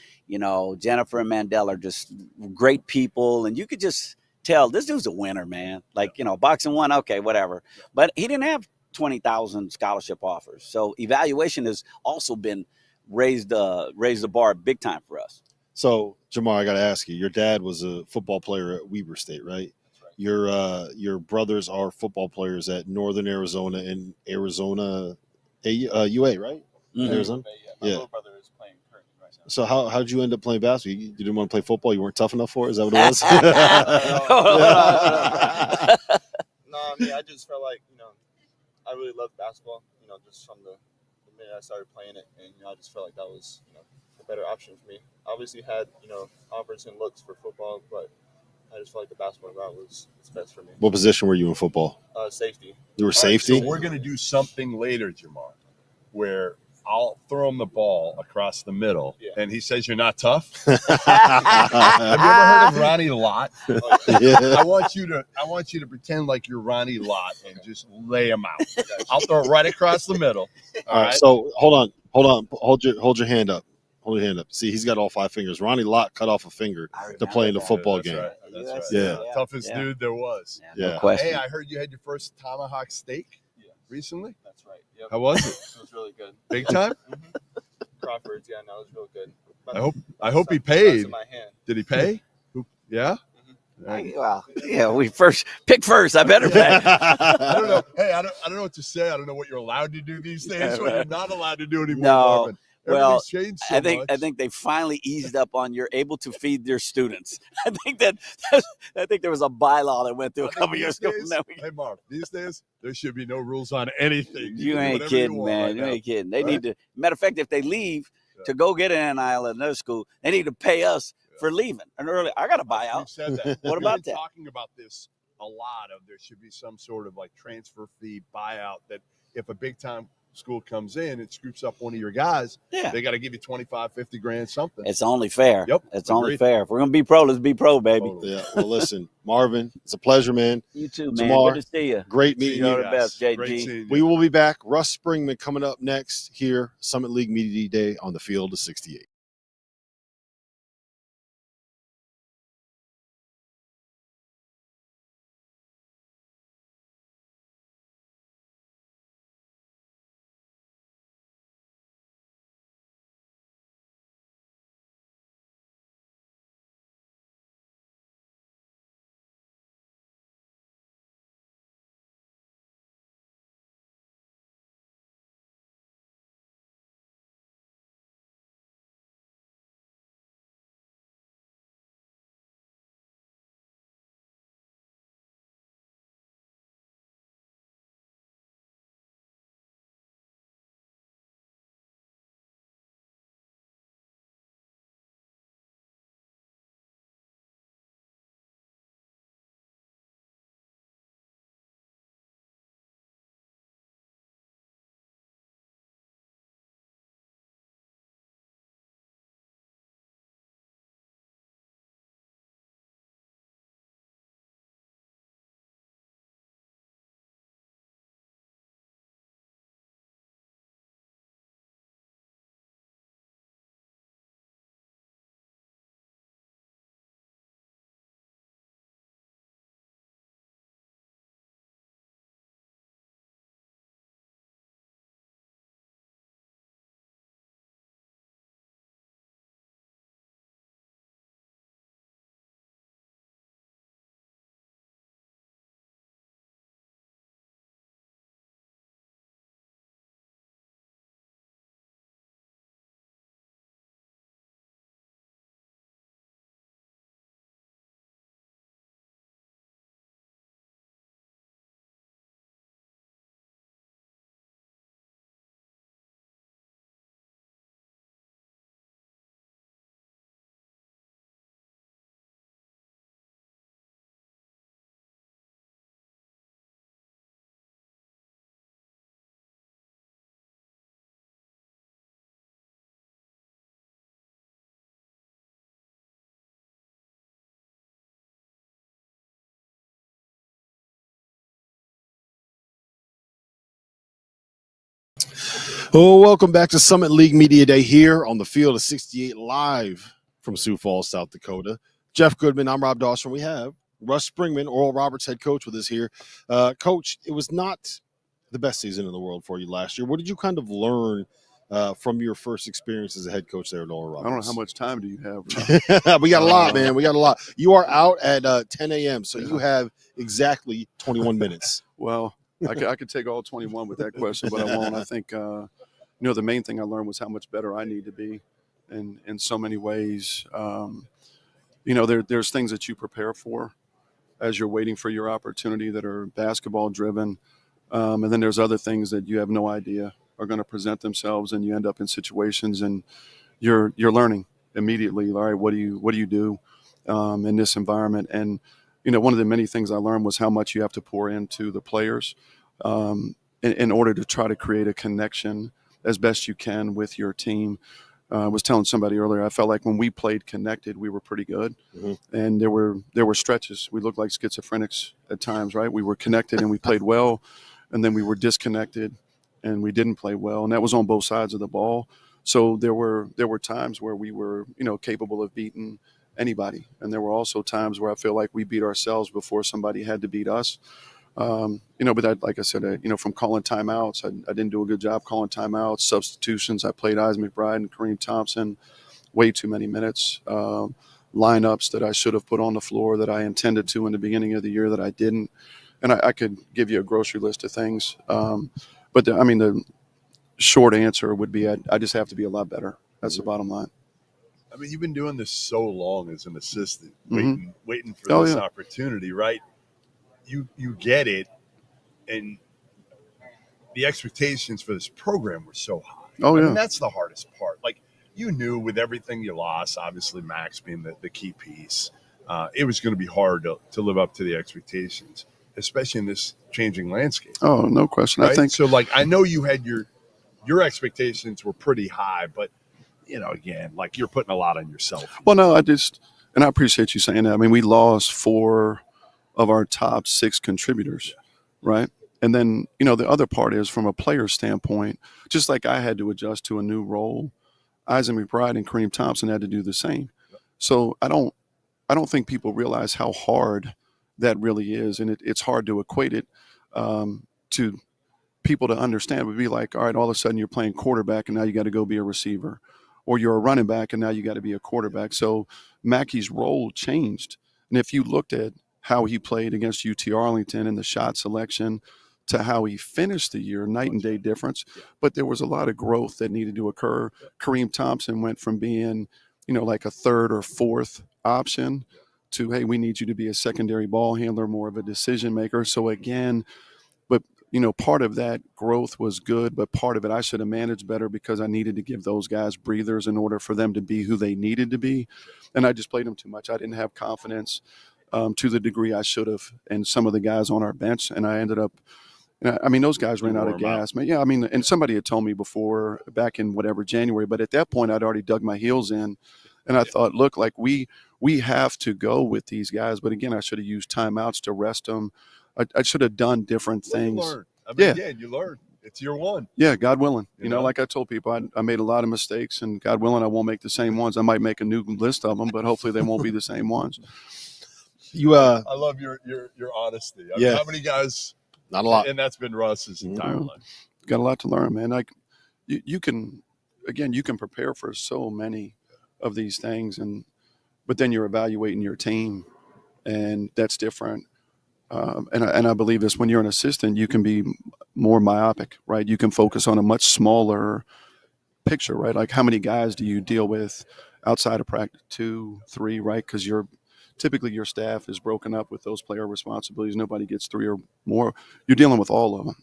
D: Jennifer and Mandel are just great people. And you could just tell this dude's a winner, man. Like, boxing one, okay, whatever. But he didn't have 20,000 scholarship offers. So evaluation has also been raised the bar big time for us.
A: So, Jamar, I got to ask you, your dad was a football player at Weber State, right?
E: That's right.
A: Your brothers are football players at Northern Arizona and Arizona UA, right?
D: Mhm.
A: Arizona?
E: My
A: Yeah.
E: little brother is playing currently right now.
A: So how'd you end up playing basketball? You didn't want to play football? You weren't tough enough for it? Is that what it was?
D: Hold on.
E: No, I mean, I just felt like, I really loved basketball, just from the minute I started playing it. And, I just felt like that was, a better option for me. Obviously had, offers and looks for football, but I just felt like the basketball route was best for me.
A: What position were you in football?
E: Safety.
A: You were
B: All right,
A: safety?
B: so we're going to do something later, Jamar, where I'll throw him the ball across the middle, and he says you're not tough. Have you ever heard of Ronnie Lott?
A: Yeah.
B: I want you to pretend like you're Ronnie Lott and just lay him out. I'll throw it right across the middle.
A: All right. So hold on. Hold your hand up. Hold your hand up. See, he's got all 5 fingers. Ronnie Lott cut off a finger to play in the football
B: That's
A: game.
B: right. That's right.
A: Yeah.
B: Toughest dude there was.
A: Yeah.
D: No question.
B: Hey, I heard you had your first tomahawk steak recently.
E: That's right. Yep.
B: How was it?
E: It was really good.
B: Big time?
E: Crawford's, it was real good.
B: I hope he paid.
E: In my hand.
B: Did he pay? Yeah.
D: Well, yeah, we pick first. I better pay.
B: I don't know. Hey, I don't know what to say. I don't know what you're allowed to do these days. What you're not allowed to do anymore.
D: No.
B: Marvin.
D: Well,
B: Everything's changed so
D: I
B: much.
D: think they finally eased up on you're able to feed their students. I think there was a bylaw that went through a
B: I think
D: couple years ago.
B: these days- Hey, Marv, these days there should be no rules on anything.
D: You
B: can do
D: ain't
B: whatever
D: kidding,
B: want
D: man.
B: right
D: You
B: now.
D: ain't kidding. They
B: Right?
D: need to. Matter of fact, if they leave to go get an NIL at another school, they need to pay us for leaving. And early, I got a
B: We've
D: buyout.
B: said that.
D: What
B: We've
D: about
B: been
D: that?
B: talking about this a lot. Of there should be some sort of like transfer fee buyout that if a big time school comes in and scoops up one of your guys,
D: Yeah,
B: they got to give you 25, 50 grand something.
D: it's only fair.
B: Yep,
D: It's only
B: agreed.
D: fair. If we're gonna be pro, let's be pro, baby.
B: Totally.
A: Yeah. Well, listen, Marvin, it's a pleasure, man.
D: You too, man.
A: Jamar,
D: Good to see you.
A: Great
B: See
A: meeting
D: You're
A: you.
D: the best, JG.
B: Great seeing you.
A: We will be back. Russ Springman coming up next here, Summit League Media Day on the field of 68. Oh, welcome back to Summit League Media Day here on the field of 68 live from Sioux Falls, South Dakota. Jeff Goodman, I'm Rob Dawson. We have Russ Springman, Oral Roberts head coach, with us here. Coach, it was not the best season in the world for you last year. What did you kind of learn from your first experience as a head coach there at Oral Roberts?
F: I don't know, how much time do you have?
A: We got a lot, man. We got a lot. You are out at 10 a.m., so
F: Yeah.
A: you have exactly 21 minutes.
F: Well, I could take all 21 with that question, but I won't. I think, the main thing I learned was how much better I need to be in so many ways. There's things that you prepare for as you're waiting for your opportunity that are basketball driven. And then there's other things that you have no idea are going to present themselves, and you end up in situations and you're learning immediately. All right, what do you do in this environment? And one of the many things I learned was how much you have to pour into the players in order to try to create a connection as best you can with your team. I was telling somebody earlier, I felt like when we played connected, we were pretty good. Mm-hmm. And there were stretches. We looked like schizophrenics at times, right? We were connected and we played well, and then we were disconnected and we didn't play well. And that was on both sides of the ball. So there were times where we were, capable of beating anybody. And there were also times where I feel like we beat ourselves before somebody had to beat us. But like I said, from calling timeouts, I didn't do a good job calling timeouts, substitutions. I played Isaac McBride and Kareem Thompson way too many minutes, lineups that I should have put on the floor that I intended to in the beginning of the year that I didn't. And I could give you a grocery list of things. But the short answer would be I just have to be a lot better. That's the bottom line.
B: I mean, you've been doing this so long as an assistant,
F: Mm-hmm.
B: waiting for this
F: yeah.
B: opportunity, right? You get it, and the expectations for this program were so high.
F: Oh, yeah.
B: I mean, that's the hardest part. Like, you knew with everything you lost, obviously Max being the key piece, it was going to be hard to live up to the expectations, especially in this changing landscape.
F: Oh, no question.
B: Right?
F: I think
B: so. Like, I know you had your expectations were pretty high, but again, like, you're putting a lot on yourself.
F: Well, no, and I appreciate you saying that. I mean, we lost 4 of our top 6 contributors, right? And then, the other part is from a player standpoint, just like I had to adjust to a new role, Isaac McBride and Kareem Thompson had to do the same. So I don't think people realize how hard that really is. And it's hard to equate it to people to understand. It would be like, all right, all of a sudden you're playing quarterback and now you got to go be a receiver, or you're a running back and now you got to be a quarterback. So Mackey's role changed. And if you looked at how he played against UT Arlington and the shot selection to how he finished the year, night and day difference. But there was a lot of growth that needed to occur. Kareem Thompson went from being, like a third or fourth option to, hey, we need you to be a secondary ball handler, more of a decision maker. So again, but part of that growth was good, but part of it I should have managed better because I needed to give those guys breathers in order for them to be who they needed to be. And I just played them too much. I didn't have confidence to the degree I should have, and some of the guys on our bench, and I ended up, those guys ran out of gas, man. Yeah, and somebody had told me before, back in whatever January, but at that point I'd already dug my heels in, and I thought, look, like we have to go with these guys, but again, I should have used timeouts to rest them. I should have done different things.
B: You learn. You learn. It's year one.
F: Yeah, God willing. Like I told people, I made a lot of mistakes, and God willing, I won't make the same ones. I might make a new list of them, but hopefully they won't be the same ones.
B: I love your honesty. I mean, how many guys?
A: Not a lot.
B: And that's been Russ's entire life.
F: Got a lot to learn, man. Like you can prepare for so many of these things, but then you're evaluating your team, and that's different. And I believe this, when you're an assistant, you can be more myopic, right? You can focus on a much smaller picture, right? Like, how many guys do you deal with outside of practice? 2, 3, right? Because typically your staff is broken up with those player responsibilities. Nobody gets 3 or more. You're dealing with all of them,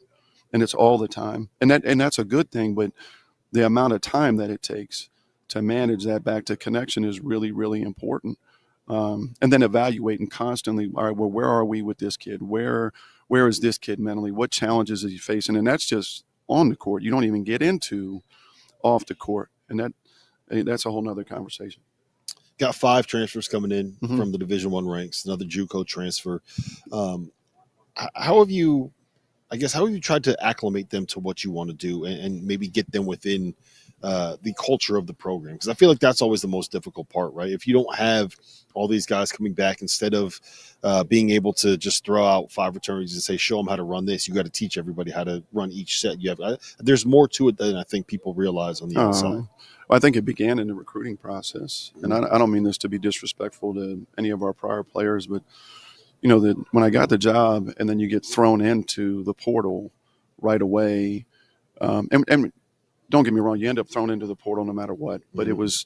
F: and it's all the time. And that's a good thing, but the amount of time that it takes to manage that back to connection is really, really important. And then evaluating constantly, all right, well, where are we with this kid? Where is this kid mentally? What challenges is he facing? And that's just on the court. You don't even get into off the court. And that's a whole nother conversation.
A: Got 5 transfers coming in from the Division I ranks, another JUCO transfer. How have you tried to acclimate them to what you want to do and maybe get them within the culture of the program, because I feel like that's always the most difficult part, right? If you don't have all these guys coming back, instead of being able to just throw out 5 returns and say, show them how to run this, you got to teach everybody how to run each set. You have there's more to it than I think people realize on the outside.
F: I think it began in the recruiting process, and I don't mean this to be disrespectful to any of our prior players, but when I got the job, and then you get thrown into the portal right away, and don't get me wrong, you end up thrown into the portal no matter what, but it was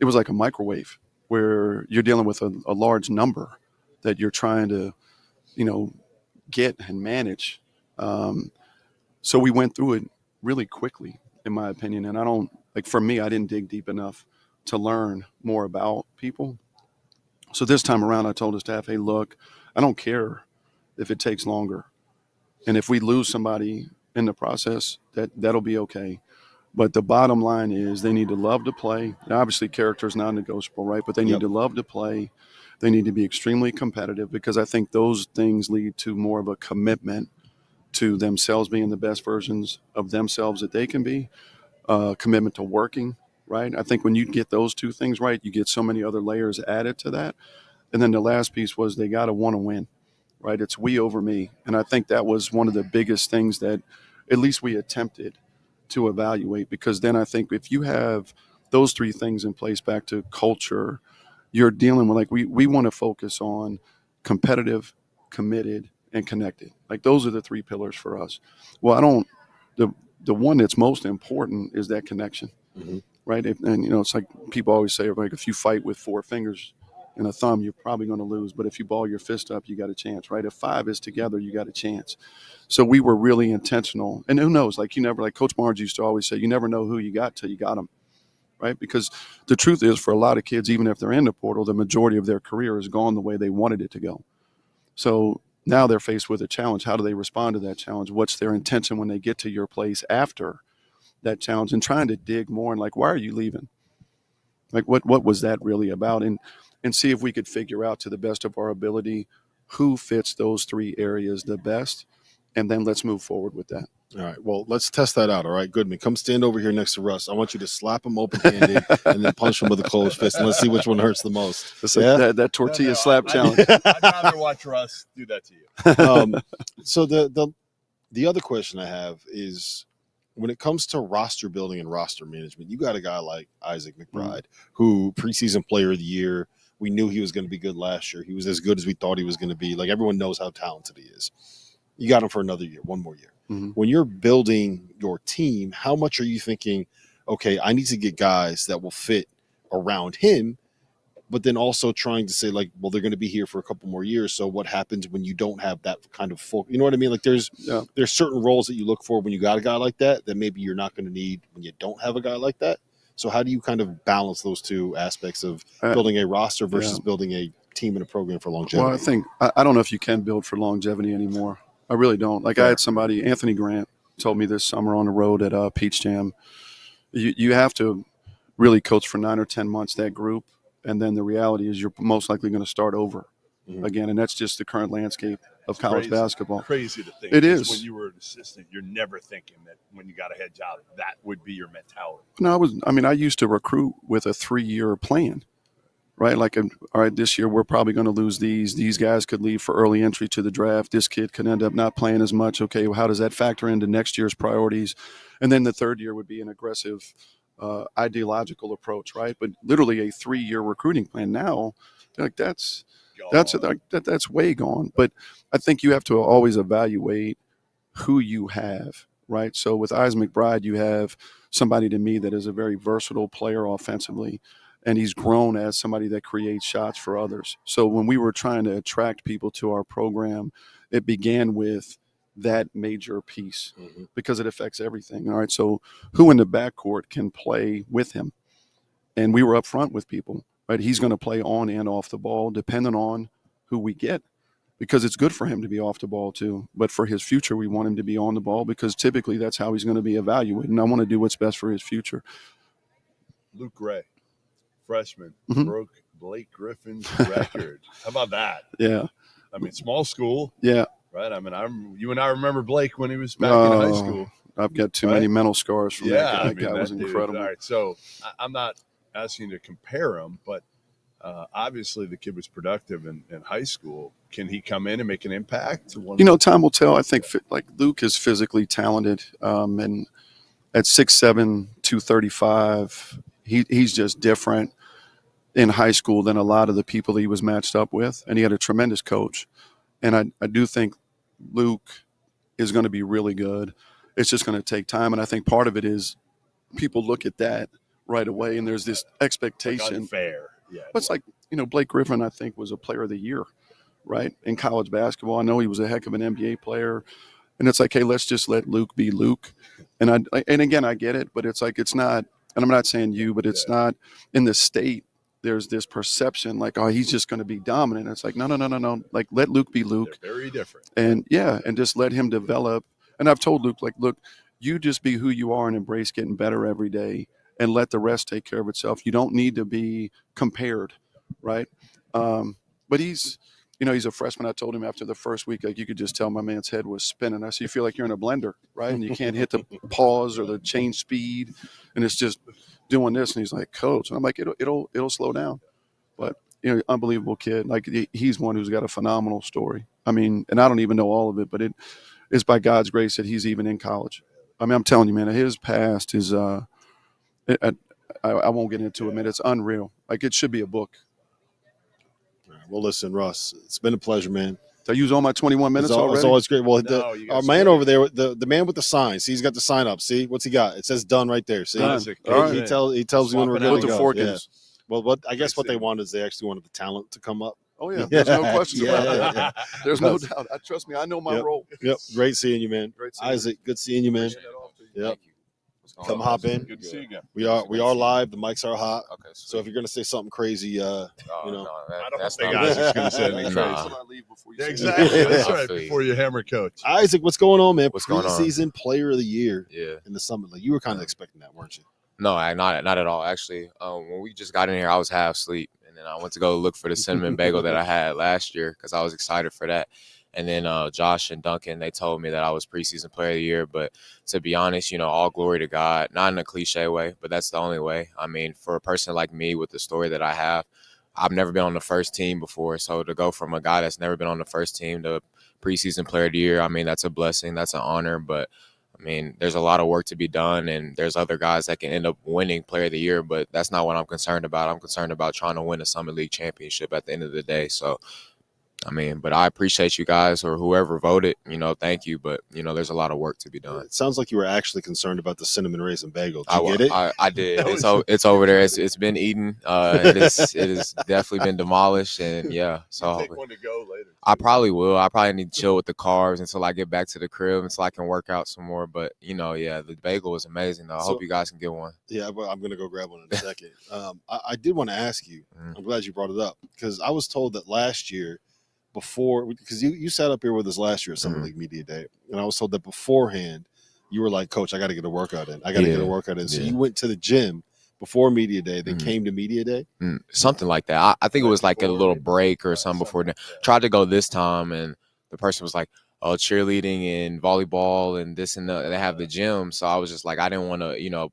F: like a microwave where you're dealing with a large number that you're trying to, get and manage. So we went through it really quickly, in my opinion. And for me, I didn't dig deep enough to learn more about people. So this time around, I told the staff, hey, look, I don't care if it takes longer. And if we lose somebody in the process, that'll be okay. But the bottom line is they need to love to play. Now, obviously, character is non-negotiable, right? But they need to love to play. They need to be extremely competitive, because I think those things lead to more of a commitment to themselves being the best versions of themselves that they can be, commitment to working, right? I think when you get those 2 things right, you get so many other layers added to that. And then the last piece was they got to want to win, right? It's we over me. And I think that was one of the biggest things that at least we attempted to evaluate, because then I think if you have those 3 things in place, back to culture, you're dealing with, we want to focus on competitive, committed, and connected. Those are the 3 pillars for us. Well, the one that's most important is that connection, right? It's like people always say, if you fight with 4 fingers and a thumb, you're probably going to lose. But if you ball your fist up, you got a chance, right? If 5 is together, you got a chance. So we were really intentional. And who knows, Coach Barnes used to always say, you never know who you got till you got them, right? Because the truth is, for a lot of kids, even if they're in the portal, the majority of their career has gone the way they wanted it to go. So now they're faced with a challenge. How do they respond to that challenge? What's their intention when they get to your place after that challenge? And trying to dig more, and why are you leaving? What was that really about? And see if we could figure out, to the best of our ability, who fits those 3 areas the best, and then let's move forward with that.
A: All right. Well, let's test that out. All right, Goodman, come stand over here next to Russ. I want you to slap him open-handed and then punch him with a closed fist, and let's see which one hurts the most.
F: It's like that tortilla slap challenge.
B: I'd rather watch Russ do that to you.
A: So the other question I have is, when it comes to roster building and roster management, you got a guy like Isaac McBride, who preseason player of the year. We knew he was going to be good last year. He was as good as we thought he was going to be. Everyone knows how talented he is. You got him for another year, 1 more year. When you're building your team, how much are you thinking, okay, I need to get guys that will fit around him, but then also trying to say, well, they're going to be here for a couple more years. So what happens when you don't have that kind of full, you know what I mean? There's certain roles that you look for when you got a guy like that maybe you're not going to need when you don't have a guy like that. So how do you kind of balance those 2 aspects of building a roster versus building a team and a program for longevity?
F: Well, I think, I don't know if you can build for longevity anymore. I really don't. I had somebody, Anthony Grant, told me this summer on the road at Peach Jam, you have to really coach for 9 or 10 months, that group, and then the reality is you're most likely going to start over again, and that's just the current landscape of college basketball.
B: Crazy to think.
F: It is.
B: When you were an assistant, you're never thinking that when you got a head job, that would be your mentality.
F: No, I used to recruit with a 3-year plan. Right? All right, this year we're probably going to lose these. These guys could leave for early entry to the draft. This kid could end up not playing as much. Okay, well, how does that factor into next year's priorities? And then the 3rd year would be an aggressive, ideological approach, right? But literally a 3-year recruiting plan now, that's way gone. But I think you have to always evaluate who you have, right? So with Isaac McBride, you have somebody, to me, that is a very versatile player offensively. And he's grown as somebody that creates shots for others. So when we were trying to attract people to our program, it began with that major piece because it affects everything. All right, so who in the backcourt can play with him? And we were up front with people, right? He's going to play on and off the ball, depending on who we get, because it's good for him to be off the ball too. But for his future, we want him to be on the ball, because typically that's how he's going to be evaluated. And I want to do what's best for his future.
B: Luke Gray, freshman, broke Blake Griffin's record. How about that?
F: Yeah.
B: I mean, small school.
F: Yeah.
B: Right. I mean, you and I remember Blake when he was back in high school.
F: I've got too many mental scars from that guy.
B: I
F: That
B: mean,
F: guy was
B: dude,
F: incredible.
B: all right, so I'm not asking you to compare him, but obviously the kid was productive in high school. Can he come in and make an impact?
F: Time will tell. I think like Luke is physically talented, and at 6'7", 235, he's just different in high school than a lot of the people he was matched up with, and he had a tremendous coach. And I do think Luke is going to be really good. It's just going to take time, and I think part of it is people look at that right away, and there's this expectation.
B: Unfair. Yeah.
F: But it's like, Blake Griffin, I think, was a player of the year, right, in college basketball. I know he was a heck of an NBA player. And it's like, hey, let's just let Luke be Luke. And again, I get it, but it's like it's not, and I'm not saying you, but it's not in the state. There's this perception like, oh, he's just going to be dominant. It's like, no. Like, let Luke be Luke.
B: They're very different.
F: And and just let him develop. And I've told Luke, like, look, you just be who you are and embrace getting better every day and let the rest take care of itself. You don't need to be compared, right? But he's a freshman. I told him after the first week, like, you could just tell my man's head was spinning. I said, you feel like you're in a blender, right? And you can't hit the pause or the change speed, and it's just doing this. And he's like, coach, and I'm like, it'll slow down. But unbelievable kid. Like, he's one who's got a phenomenal story. I mean, and I don't even know all of it, but it's by God's grace that he's even in college. I mean, I'm telling you, man, his past is I won't get into it, man. It's unreal. Like, it should be a book.
A: Well, listen, Russ, it's been a pleasure, man.
F: Did I use all my 21 minutes already?
A: It's always great. Well, our man over there, the man with the sign, see, he's got the sign up. See, what's he got? It says done right there. See, he tells you when we're good to go. Yeah. Well, I guess what they wanted is they actually wanted the talent to come up.
F: Oh, yeah. There's no question about that. Yeah. There's no doubt. Trust me, I know my role.
A: Yep. Great seeing you, man. Isaac, good seeing you, man. Yep. Come hop in.
B: Good to see you again.
A: We are live. The mics are hot. Okay. So if you're gonna say something crazy,
B: I don't think Isaac's gonna say anything crazy. Exactly. That's right. Before you hammer coach.
A: Isaac, what's going on, man?
G: What's going on?
A: Preseason Player of the Year.
G: Yeah.
A: In the Summit League. You were kind of expecting that, weren't you?
G: No, not at all. Actually, when we just got in here, I was half asleep, and then I went to go look for the cinnamon bagel that I had last year because I was excited for that. And then Josh and Duncan, they told me that I was preseason player of the year. But to be honest, all glory to God, not in a cliche way, but that's the only way. I mean, for a person like me with the story that I have, I've never been on the first team before. So to go from a guy that's never been on the first team to preseason player of the year, I mean, that's a blessing. That's an honor. But, I mean, there's a lot of work to be done, and there's other guys that can end up winning player of the year. But that's not what I'm concerned about. I'm concerned about trying to win a Summit League championship at the end of the day. So, I mean, but I appreciate you guys or whoever voted, thank you. But, there's a lot of work to be done.
A: It sounds like you were actually concerned about the cinnamon raisin bagel. Did you get it?
G: I did. It's over there. It's been eaten. It has definitely been demolished. And, yeah. So
B: take one to go later.
G: I probably will. I probably need to chill with the carbs until I get back to the crib until I can work out some more. But, the bagel is amazing, though. I hope you guys can get one.
A: Yeah, but I'm going to go grab one in a second. I did want to ask you. I'm glad you brought it up because I was told that last year, because you sat up here with us last year at Summer League Media Day, and I was told that beforehand you were like, Coach, I got to get a workout in. So you went to the gym before Media Day, then came to Media Day?
G: Something like that. I think it was like a little break or something before. Tried to go this time, and the person was like, oh, cheerleading and volleyball and this and that. They have the gym. So I was just like, I didn't want to,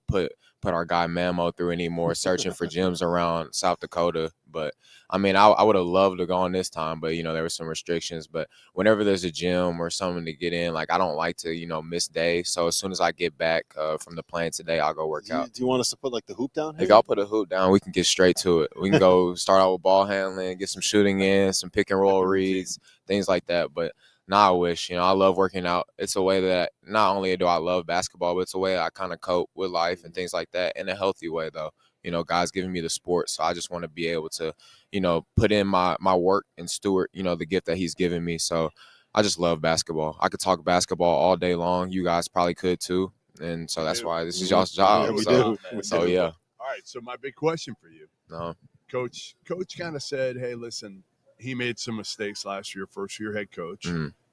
G: put our guy Mamo through any more searching for gyms around South Dakota. But I mean, I would have loved to go on this time, but there were some restrictions. But whenever there's a gym or something to get in, like I don't like to, miss days. So as soon as I get back from the plane today, I'll go work out.
A: Do you want us to put like the hoop down here?
G: If I'll put a hoop down, we can get straight to it. We can go start out with ball handling, get some shooting in, some pick and roll reads, things like that. But I wish, I love working out. It's a way that not only do I love basketball, but it's a way I kind of cope with life and things like that in a healthy way, though. God's giving me the sport, so I just want to be able to, put in my work and steward, the gift that he's given me. So I just love basketball. I could talk basketball all day long. You guys probably could too. And so that's why this is y'all's job.
A: Yeah, we do.
G: Yeah.
B: All right, so my big question for you. Coach kind of said, hey, listen, he made some mistakes last year, first-year head coach,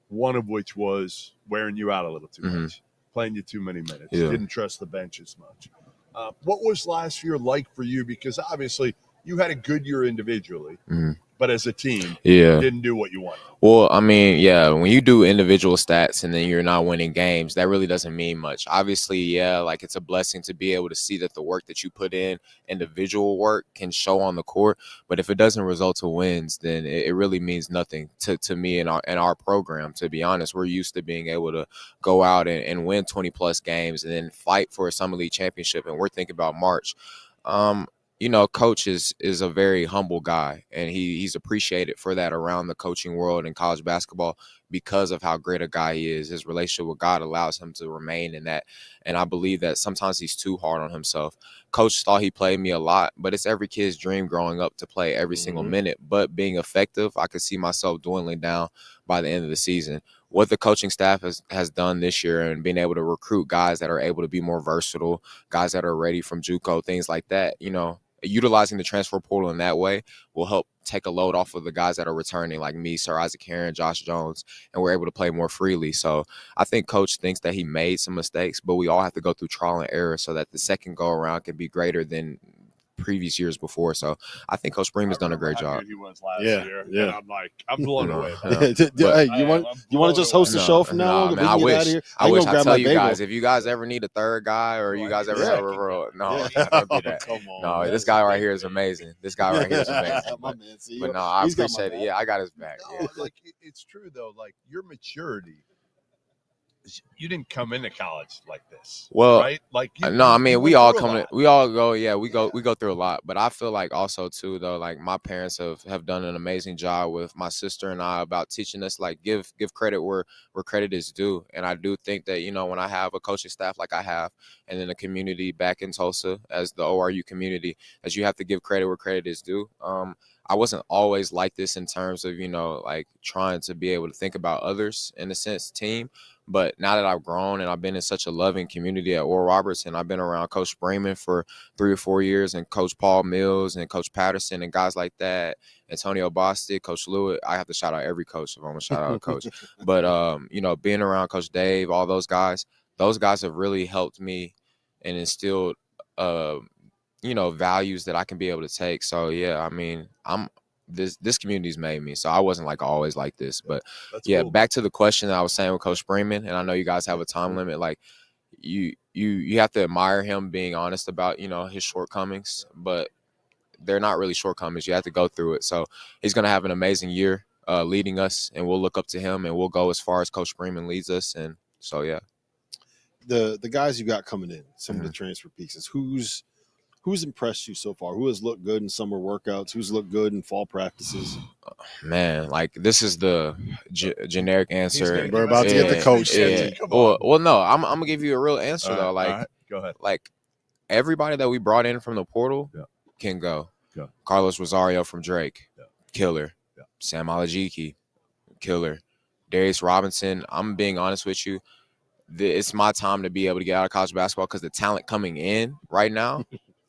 B: one of which was wearing you out a little too much, playing you too many minutes.
G: Yeah.
B: Didn't trust the bench as much. What was last year like for you? Because obviously you had a good year individually, but as a team,
G: Yeah.
B: didn't do what you wanted.
G: Well, I mean, yeah, when you do individual stats and then you're not winning games, that really doesn't mean much. Obviously, yeah, like it's a blessing to be able to see that the work that you put in, individual work, can show on the court. But if it doesn't result to wins, then it really means nothing to me and our program. To be honest, we're used to being able to go out and win 20 plus games and then fight for a Summer League championship. And we're thinking about March. You know, Coach is a very humble guy, and he's appreciated for that around the coaching world in college basketball because of how great a guy he is. His relationship with God allows him to remain in that, and I believe that sometimes he's too hard on himself. Coach thought he played me a lot, but it's every kid's dream growing up to play every single minute. But being effective, I could see myself dwindling down by the end of the season. What the coaching staff has done this year and being able to recruit guys that are able to be more versatile, guys that are ready from JUCO, things like that, you know, utilizing the transfer portal in that way will help take a load off of the guys that are returning, like me, Sir Isaac Heron, Josh Jones, and we're able to play more freely. So I think Coach thinks that he made some mistakes, but we all have to go through trial and error so that the second go around can be greater than previous years before. So I think Coach Bream has done a great job.
B: He was last year. And I'm like, I'm blown away.
A: Hey, you want to just host the show from now on?
G: Man, I wish I tell you guys, if you guys ever need a third guy or you guys ever have a referral, don't do that.
A: Come on,
G: no,
A: man.
G: this guy right here is amazing. This guy right here is amazing.
A: My man, see,
G: But no, I
A: he's got
G: appreciate
A: my
G: it.
A: back.
G: Yeah, I got his back.
B: No,
G: Yeah.
B: like it's true though. Like your maturity, you didn't come into college like this.
G: Well,
B: right? Like
G: no, I mean
B: you
G: we
B: went
G: all
B: through a
G: come,
B: lot.
G: we all go, yeah, we go through a lot. But I feel like also too though, like my parents have done an amazing job with my sister and I about teaching us like give credit where credit is due. And I do think that, you know, when I have a coaching staff like I have, and then a community back in Tulsa as the ORU community, that you have to give credit where credit is due. I wasn't always like this in terms of, you know, like trying to be able to think about others in a sense, team. But now that I've grown and I've been in such a loving community at Oral Roberts, and I've been around Coach Bremen for 3 or 4 years, and Coach Paul Mills and Coach Patterson and guys like that, Antonio Bostic, Coach Lewitt. I have to shout out every coach if I'm going to shout out a coach. But, you know, being around Coach Dave, all those guys have really helped me and instilled, you know, values that I can be able to take. So, yeah, I mean, this community's made me. So I wasn't like always like this. But
B: That's
G: yeah,
B: cool.
G: back to the question that I was saying with Coach Bremen, and I know you guys have a time limit. Like you have to admire him being honest about, you know, his shortcomings, but they're not really shortcomings. You have to go through it. So he's gonna have an amazing year leading us, and we'll look up to him and we'll go as far as Coach Bremen leads us. And so yeah.
A: The guys you got coming in, some of the transfer pieces, who's impressed you so far? Who has looked good in summer workouts? Who's looked good in fall practices?
G: Man, like this is the generic answer.
A: We're about to get the coach.
G: Yeah. Well, no, I'm gonna give you a real answer though. Like,
B: all right, go ahead.
G: Like everybody that we brought in from the portal can go. Carlos Rosario from Drake, killer. Sam Alajiki, killer. Darius Robinson. I'm being honest with you. It's my time to be able to get out of college basketball because the talent coming in right now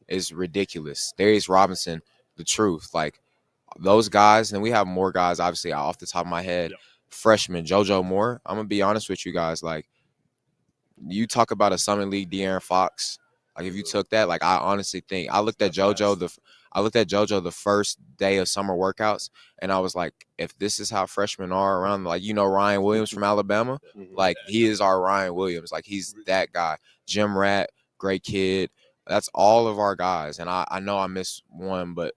G: is ridiculous. Darius Robinson, the truth. Like those guys, and we have more guys, obviously, off the top of my head. Freshman, JoJo Moore. I'm going to be honest with you guys. Like, you talk about a Summer League De'Aaron Fox. Like, if you took that, like, I honestly think I looked at JoJo the first day of summer workouts, and I was like, if this is how freshmen are around, like, you know, Ryan Williams from Alabama, like, he is our Ryan Williams. Like, he's that guy. Jim Rat, great kid. That's all of our guys. And I know I missed one, but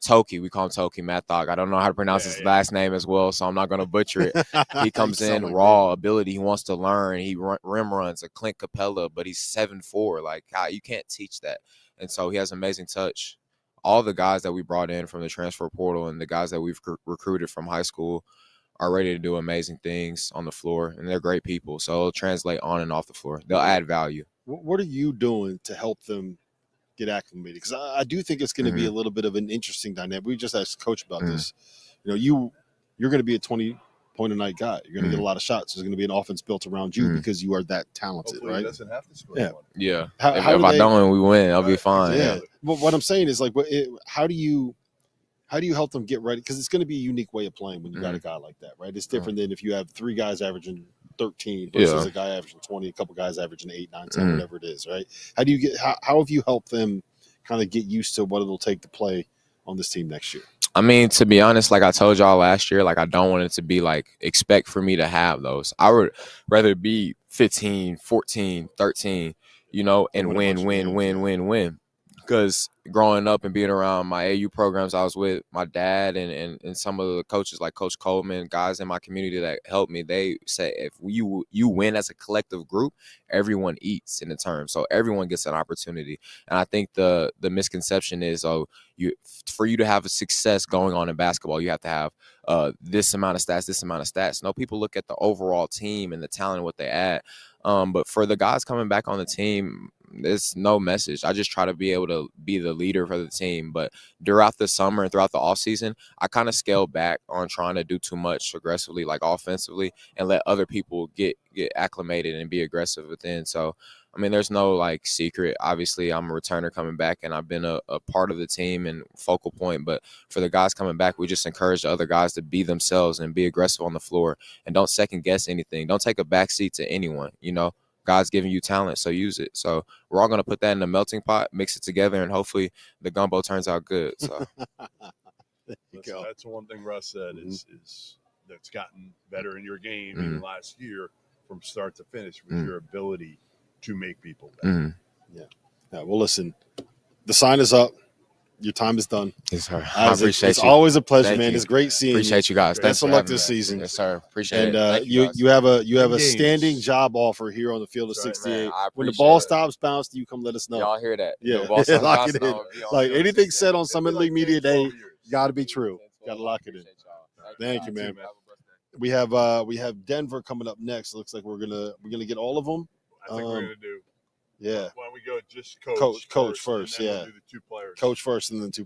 G: Toki, we call him Toki, Matt Thog. I don't know how to pronounce his last name as well, so I'm not going to butcher it. He comes in raw ability. He wants to learn. He rim runs a Clint Capella, but he's 7'4". Like, you can't teach that. And so he has amazing touch. All the guys that we brought in from the transfer portal and the guys that we've recruited from high school are ready to do amazing things on the floor, and they're great people. So it'll translate on and off the floor. They'll add value.
A: What are you doing to help them get acclimated? Because I do think it's going to be a little bit of an interesting dynamic. We just asked Coach about this. You know, you're going to be a 20-point-a-night guy. You're going to get a lot of shots. There's going to be an offense built around you because you are that talented,
B: Hopefully
A: right?
B: He doesn't have to score.
G: Yeah.
A: How
G: if
A: do
G: I don't and we win, I'll be fine.
A: Yeah. Well, what I'm saying is, like, how do you help them get ready? Because it's going to be a unique way of playing when you got a guy like that, right? It's different than if you have 3 guys averaging 13 versus a guy averaging 20, a couple guys averaging 8, 9, 10, whatever it is, right? How have you helped them kind of get used to what it'll take to play on this team next year?
G: I mean, to be honest, like I told y'all last year, like I don't want it to be like expect for me to have those. I would rather be 15, 14, 13, and win. Because growing up and being around my AU programs, I was with my dad and some of the coaches like Coach Coleman, guys in my community that helped me. They say if you win as a collective group, everyone eats in the term. So everyone gets an opportunity. And I think the misconception is, for you to have a success going on in basketball, you have to have this amount of stats. No, people look at the overall team and the talent and what they add. But for the guys coming back on the team, there's no message. I just try to be able to be the leader for the team. But throughout the summer and throughout the off season, I kind of scaled back on trying to do too much aggressively, like offensively, and let other people get acclimated and be aggressive within. So, I mean, there's no like secret. Obviously, I'm a returner coming back, and I've been a part of the team and focal point. But for the guys coming back, we just encourage the other guys to be themselves and be aggressive on the floor and don't second guess anything. Don't take a backseat to anyone, God's giving you talent, so use it. So we're all going to put that in the melting pot, mix it together, and hopefully the gumbo turns out good. So
B: that's one thing Russ said is that's gotten better in your game even last year from start to finish with your ability to make people better.
A: Yeah. Well, listen, the sign is up. Your time is done.
G: Yes, sir. I appreciate
A: it's
G: you.
A: always a pleasure,
G: Thank
A: man.
G: you.
A: It's great seeing
G: Appreciate you guys.
A: Best of luck this season.
G: Yes, sir. Appreciate
A: and,
G: it.
A: And you have a standing job offer here on the field of 68.
G: Man,
A: when the ball stops bouncing, you come let us know.
G: Y'all hear that?
A: Yeah,
G: lock
A: it in. Like anything said on Summit League Media Day, got to be true. Got to lock it in. Thank you, man. We have Denver coming up next. Looks like we're gonna get all of them.
B: I think we're gonna do.
A: Yeah.
B: Why don't we go just coach
A: first? Yeah.
B: we'll do the two players.
A: Coach first and then two